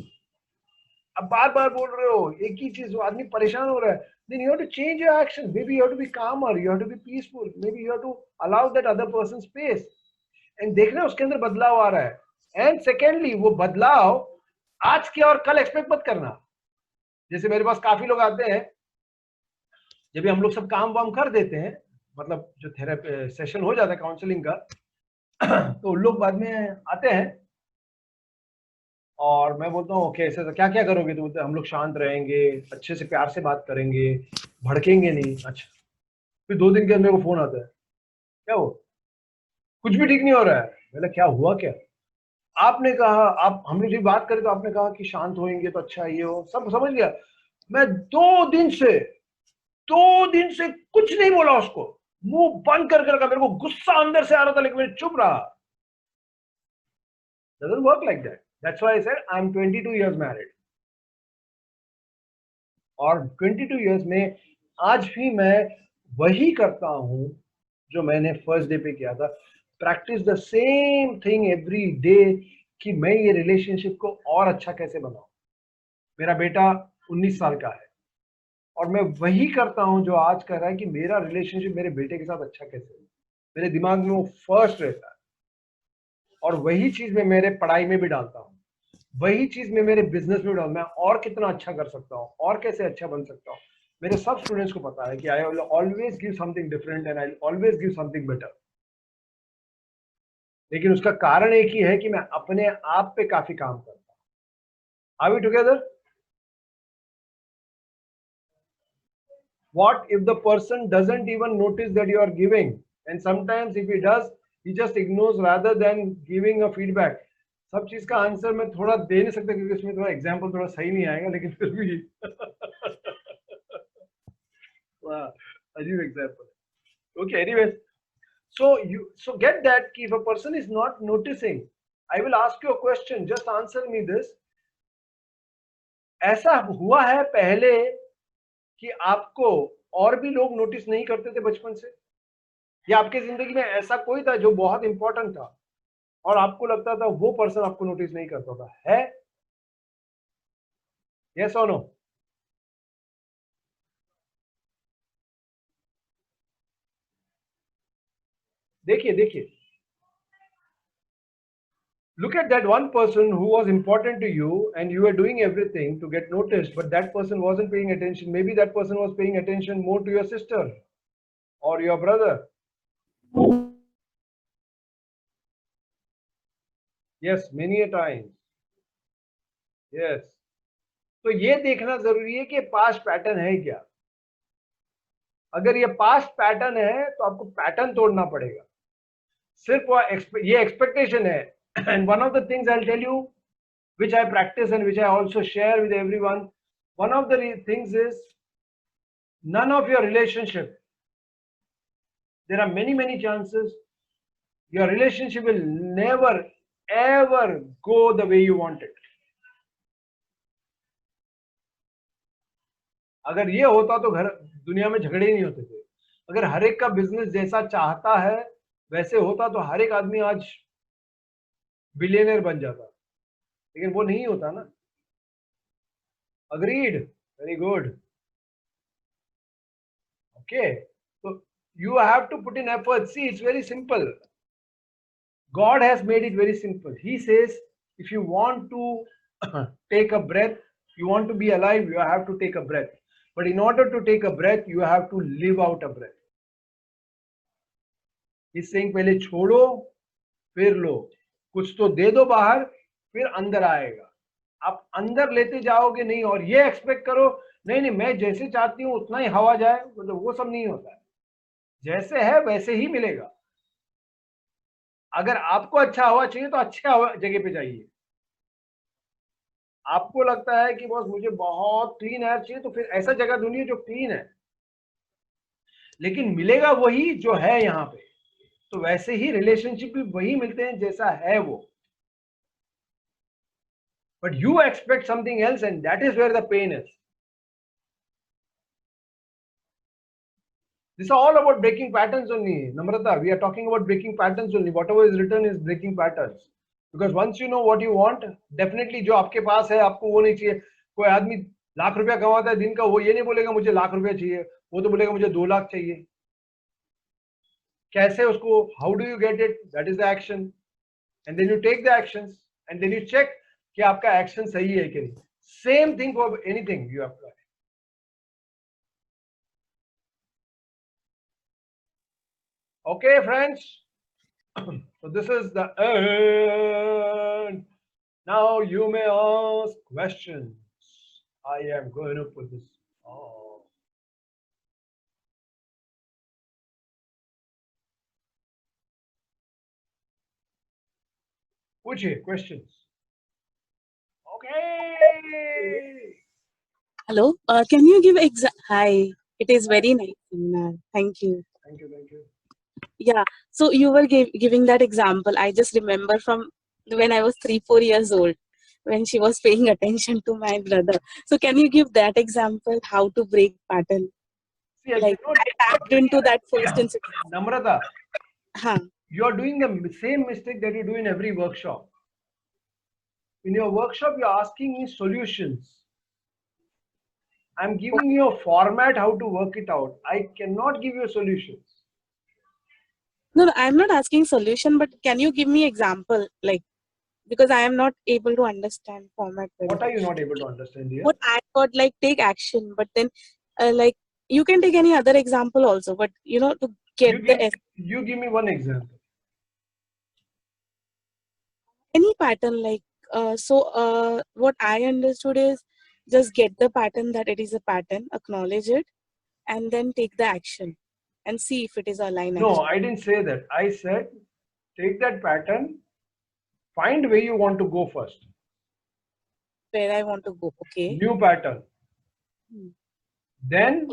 अब बार बार बोल रहे हो एक ही चीज, आदमी परेशान हो रहा है, then you have to change your action. Maybe you have to be calmer, you have to be peaceful, maybe you have to allow that other person space, and देखना उसके अंदर बदलाव आ रहा है। एंड सेकेंडली वो बदलाव आज के और कल एक्सपेक्ट मत करना। जैसे मेरे पास काफी लोग आते हैं, जब भी हम लोग सब काम वाम कर देते हैं, मतलब जो थेरेपी सेशन हो जाता है काउंसलिंग का, तो लोग बाद में आते हैं और मैं बोलता हूँ ओके ऐसे क्या क्या करोगे, तो बोलते हम लोग शांत रहेंगे, अच्छे से प्यार से बात करेंगे, भड़केंगे नहीं। अच्छा, फिर 2 दिन के अंदर मेरे को फोन आता है, क्या हो, कुछ भी ठीक नहीं हो रहा है। मैंने क्या हुआ क्या, आपने कहा आप हम लोग जब बात करें तो आपने कहा कि शांत होएंगे तो अच्छा ये हो, सब समझ लिया। मैं 2 दिन से कुछ नहीं बोला उसको, मुंह बंद करके रखा, मेरे को गुस्सा अंदर से आ रहा था लेकिन मैं चुप रहा। Doesn't work like that. That's why I said I'm 22 years married. और 22 years में आज भी मैं वही करता हूं जो मैंने फर्स्ट डे पे किया था, practice the same thing every day, कि मैं ये रिलेशनशिप को और अच्छा कैसे बनाऊं। मेरा बेटा 19 साल का है और मैं वही करता हूं जो आज कर रहा है, कि मेरा रिलेशनशिप मेरे बेटे के साथ अच्छा कैसे हो, मेरे दिमाग में वो फर्स्ट रहता है। और वही चीज मैं मेरे पढ़ाई में भी डालता हूँ, वही चीज मैं मेरे बिजनेस में भी डालता हूँ, मैं और कितना अच्छा कर सकता हूँ और कैसे अच्छा बन सकता हूँ। मेरे सब स्टूडेंट्स को पता है कि I will always give something different and I will always give something better. लेकिन उसका कारण एक ही है कि मैं अपने आप पे काफी काम करता हूँ। Are we together? What if the person doesn't even notice that you are giving, and sometimes if he does, he just ignores rather than giving a feedback? सब चीज का आंसर मैं थोड़ा दे नहीं सकता क्योंकि इसमें थोड़ा एग्जांपल थोड़ा सही नहीं आएगा, लेकिन फिर भी अजीब example. Okay, anyways, so get that कि if a person is not noticing, I will ask you a question, just answer me this. ऐसा हुआ है पहले कि आपको और भी लोग नोटिस नहीं करते थे बचपन से, या आपके जिंदगी में ऐसा कोई था जो बहुत इंपॉर्टेंट था और आपको लगता था वो पर्सन आपको नोटिस नहीं करता था? है? यस और नो? देखिए, look at that one person who was important to you and you were doing everything to get noticed, but that person wasn't paying attention. Maybe that person was paying attention more to your sister or your brother. Yes, many a times. Yes. तो ये देखना जरूरी है कि past pattern है क्या। अगर ये पास्ट पैटर्न है तो आपको पैटर्न तोड़ना पड़ेगा। सिर्फ ये एक्सपेक्टेशन है। And one of the things I'll tell you, which I practice and which I also share with everyone, one of the things is none of your relationship, there are many chances your relationship will never ever go the way you want it. अगर ये होता तो घर दुनिया में झगड़े ही नहीं होते थे। अगर हर एक का बिजनेस जैसा चाहता है वैसे होता तो हर एक आदमी आज बिलियनर बन जाता, लेकिन वो नहीं होता ना। Agreed, very good. ओके, तो you have to put in effort. See, it's very simple. God has made it very simple. He says, if you want to take a breath, you want to be alive, you have to take a breath. But in order to take a breath, you have to live out a breath. He's saying, पहले छोड़ो, फिर लो, कुछ तो दे दो बाहर, फिर अंदर आएगा। आप अंदर लेते जाओगे नहीं और ये एक्सपेक्ट करो नहीं नहीं मैं जैसे चाहती हूँ उतना ही हवा जाए, मतलब वो सब नहीं होता है। जैसे है वैसे ही मिलेगा। अगर आपको अच्छा हवा चाहिए तो अच्छे हवा जगह पे जाइए। आपको लगता है कि बॉस मुझे बहुत क्लीन एयर चाहिए, तो फिर ऐसा जगह ढूंढिए जो क्लीन है, लेकिन मिलेगा वही जो है यहाँ पे। तो वैसे ही रिलेशनशिप भी वही मिलते हैं जैसा है वो। But you expect something else and that is where the pain is. This is all about breaking patterns only, Namrata. We are talking about breaking patterns only. Whatever is written is breaking patterns. Because once you know what you want, definitely जो आपके पास है आपको वो नहीं चाहिए। कोई आदमी लाख रुपया कमाता है दिन का, वो ये नहीं बोलेगा मुझे लाख रुपया चाहिए, वो तो बोलेगा मुझे 2 लाख चाहिए। कैसे उसको, how do you get it? That is the action. And then you take the actions and then you check कि आपका action सही है कि नहीं। Same thing for anything you apply. Okay, friends. So this is the end. Now you may ask questions. I am going to put this on. पूछिए questions. Okay. Hello, can you give hi? It is very nice. Thank you. Thank you. Thank you. Yeah. So you were giving that example. I just remember from when I was 3-4 years old, when she was paying attention to my brother. So can you give that example? How to break pattern? See, Like I tapped into that first incident. Namrata, Huh. you are doing the same mistake that you do in every workshop. In your workshop, you are asking me solutions. I'm giving you a format how to work it out. I cannot give you solutions. No, I'm not asking solution, but can you give me example? Like, because I am not able to understand format. What are you not able to understand here? What I got, like, take action, but then like you can take any other example also, but to get You give me one example. Any pattern, like what I understood is just get the pattern that it is a pattern, acknowledge it, and then take the action and see if it is aligned. No, I didn't say that. I said take that pattern, find where you want to go first. Where I want to go, okay. New pattern. Then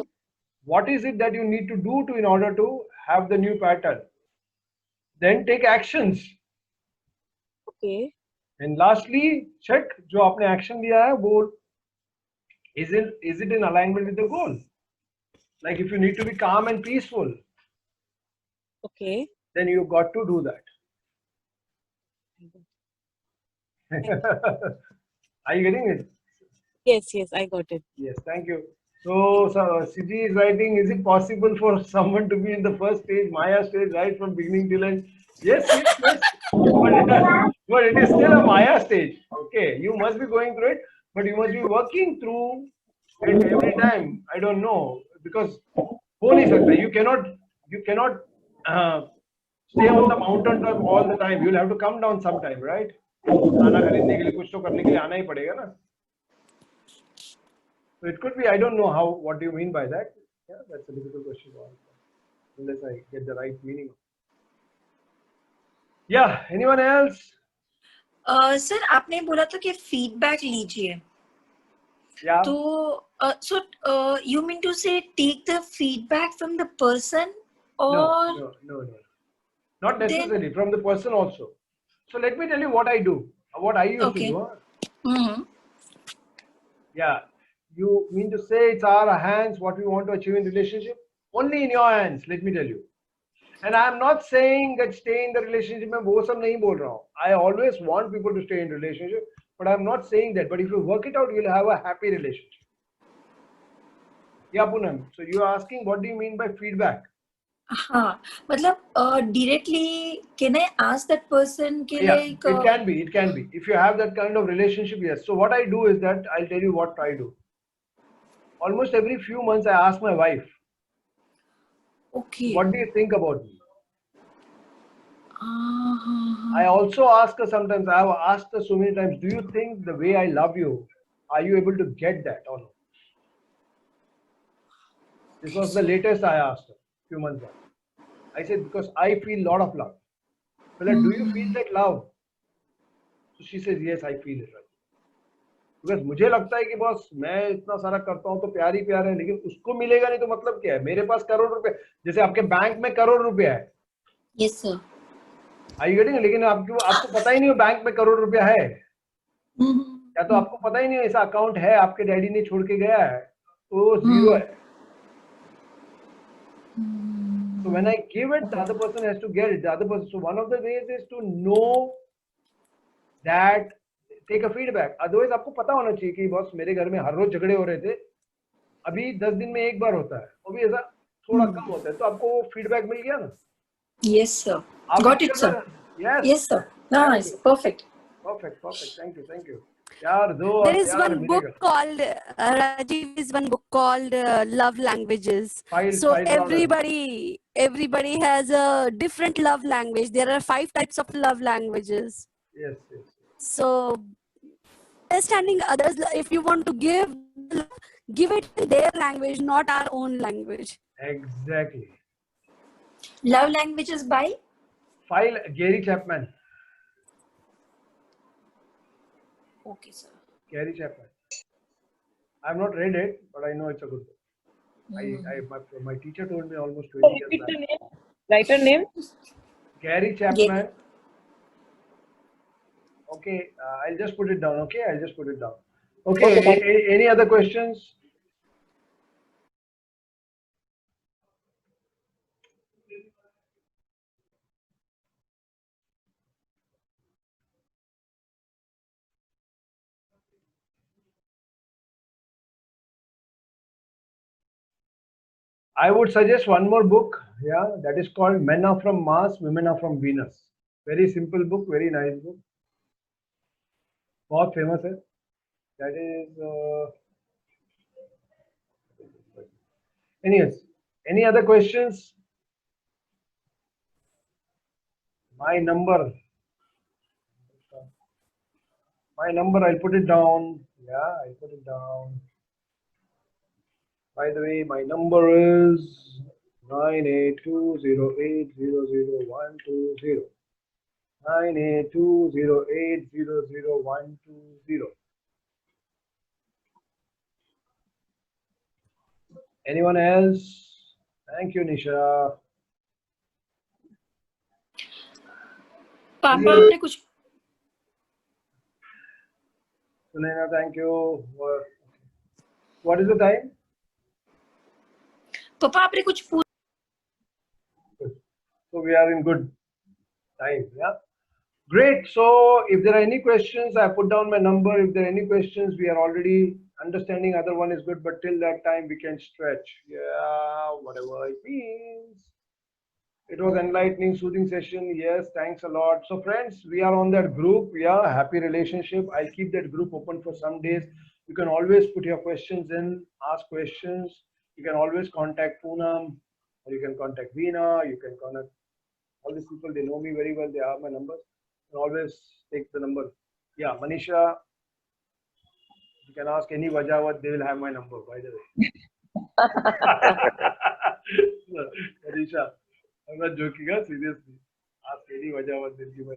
what is it that you need to do in order to have the new pattern? Then take actions. Okay. And lastly, check जो आपने action लिया है वो is it in alignment with the goal? Like if you need to be calm and peaceful, okay, then you got to do that. Are you getting it? Yes, I got it. Yes, thank you. So Siji is writing, is it possible for someone to be in the first stage, Maya stage, right from beginning till end? Yes. But it is still a Maya stage. Okay, you must be going through it, but you must be working through it every time. I don't know, because हो नहीं सकता. You cannot stay on the mountain top all the time. You'll have to come down sometime, right? खाना खरीदने के लिए कुछ तो करने के लिए आना ही पड़ेगा ना. So it could be, I don't know what do you mean by that? Yeah, that's a difficult question to answer, unless I get the right meaning. Yeah, anyone else? Sir आपने बोला था कि फीडबैक लीजिए. Yeah. So you mean to say take the feedback from the person or No. Not necessarily from the person also. So let me tell you what I do, what I used to do. Mm-hmm. Yeah. You mean to say it's our hands what we want to achieve in relationship? Only in your hands, let me tell you. And I'm not saying that stay in the relationship में वो सब नहीं बोल रहा हूँ. I always want people to stay in relationship, but I'm not saying that. But if you work it out, you'll have a happy relationship. Yeah, Poonam. So you are asking, what do you mean by feedback? हाँ, मतलब directly can I ask that person कि Yeah, like it can be. It can be. If you have that kind of relationship, yes. So what I do is that I'll tell you what I do. Almost every few months, I ask my wife, okay. what do you think about me? Uh-huh. I also ask her sometimes, I have asked her so many times, do you think the way I love you, are you able to get that or no? This was the latest I asked her a few months back. I said, because I feel a lot of love. So like, do you feel that love? So she says, yes, I feel it. Right. Because मुझे लगता है कि boss मैं इतना सारा करता हूँ तो प्यार ही प्यार है, लेकिन उसको मिलेगा नहीं तो मतलब क्या है? मेरे पास करोड़ रुपए, जैसे आपके बैंक में करोड़ रुपया है. Yes sir. Are you getting? लेकिन आपको पता ही नहीं हो बैंक में करोड़ रुपया है, या तो आपको पता ही नहीं ऐसा अकाउंट है, आपके डैडी ने छोड़ के गया है तो जीरो है. So when I give it, the other person has to get it. The other person. So one of the ways is to know that, take a feedback. Otherwise आपको पता होना चाहिए कि बॉस मेरे घर में हर रोज झगड़े हो रहे थे, अभी 10 दिन में एक बार होता है, वो भी ऐसा थोड़ा कम होता है, तो आपको फीडबैक मिल गया ना. Yes sir. आप Got it sir. Yes. Yes sir. Nice. Perfect. Perfect. Thank you. यार दो There और is प्यार one book मिलेगा. called Rajiv is one book called Love Languages. File So around everybody has a different love language. There are 5 types of love languages. Yes. So understanding others, if you want to give it in their language, not our own language. Exactly. Love languages by File Gary Chapman. okay sir. Gary Chapman. I've not read it, but I know it's a good book. My teacher told me almost 20 years Repeat back. the name. Writer name. Gary Chapman. Okay, I'll just put it down. Okay, I'll just put it down. Okay, Okay, any other questions? I would suggest one more book, yeah, that is called Men Are From Mars, Women Are From Venus. Very simple book, very nice book. बहुत famous है. That is. Anyways, any other questions? My number, I'll put it down. Yeah, I'll put it down. By the way, my number is 9820800120. 9820800120. Anyone else? Thank you, Nisha. पापा आपने कुछ Sunena, thank you. What is the time? पापा आपने कुछ पूछ So we are in good time, yeah. Great. So if there are any questions, I put down my number. If there are any questions, we are already understanding other one is good, but till that time we can stretch. Yeah, whatever it means. It was enlightening, soothing session. Yes, thanks a lot. So friends, we are on that group. Yeah, happy relationship. I'll keep that group open for some days. You can always put your questions in, ask questions. You can always contact Poonam, or you can contact Veena. You can contact all these people. They know me very well. They have my numbers. You can always take the number. Yeah, Manisha, you can ask any Vajawat. They will have my number, by the way. Manisha, I'm not joking, seriously. Ask any Vajawat, they'll give my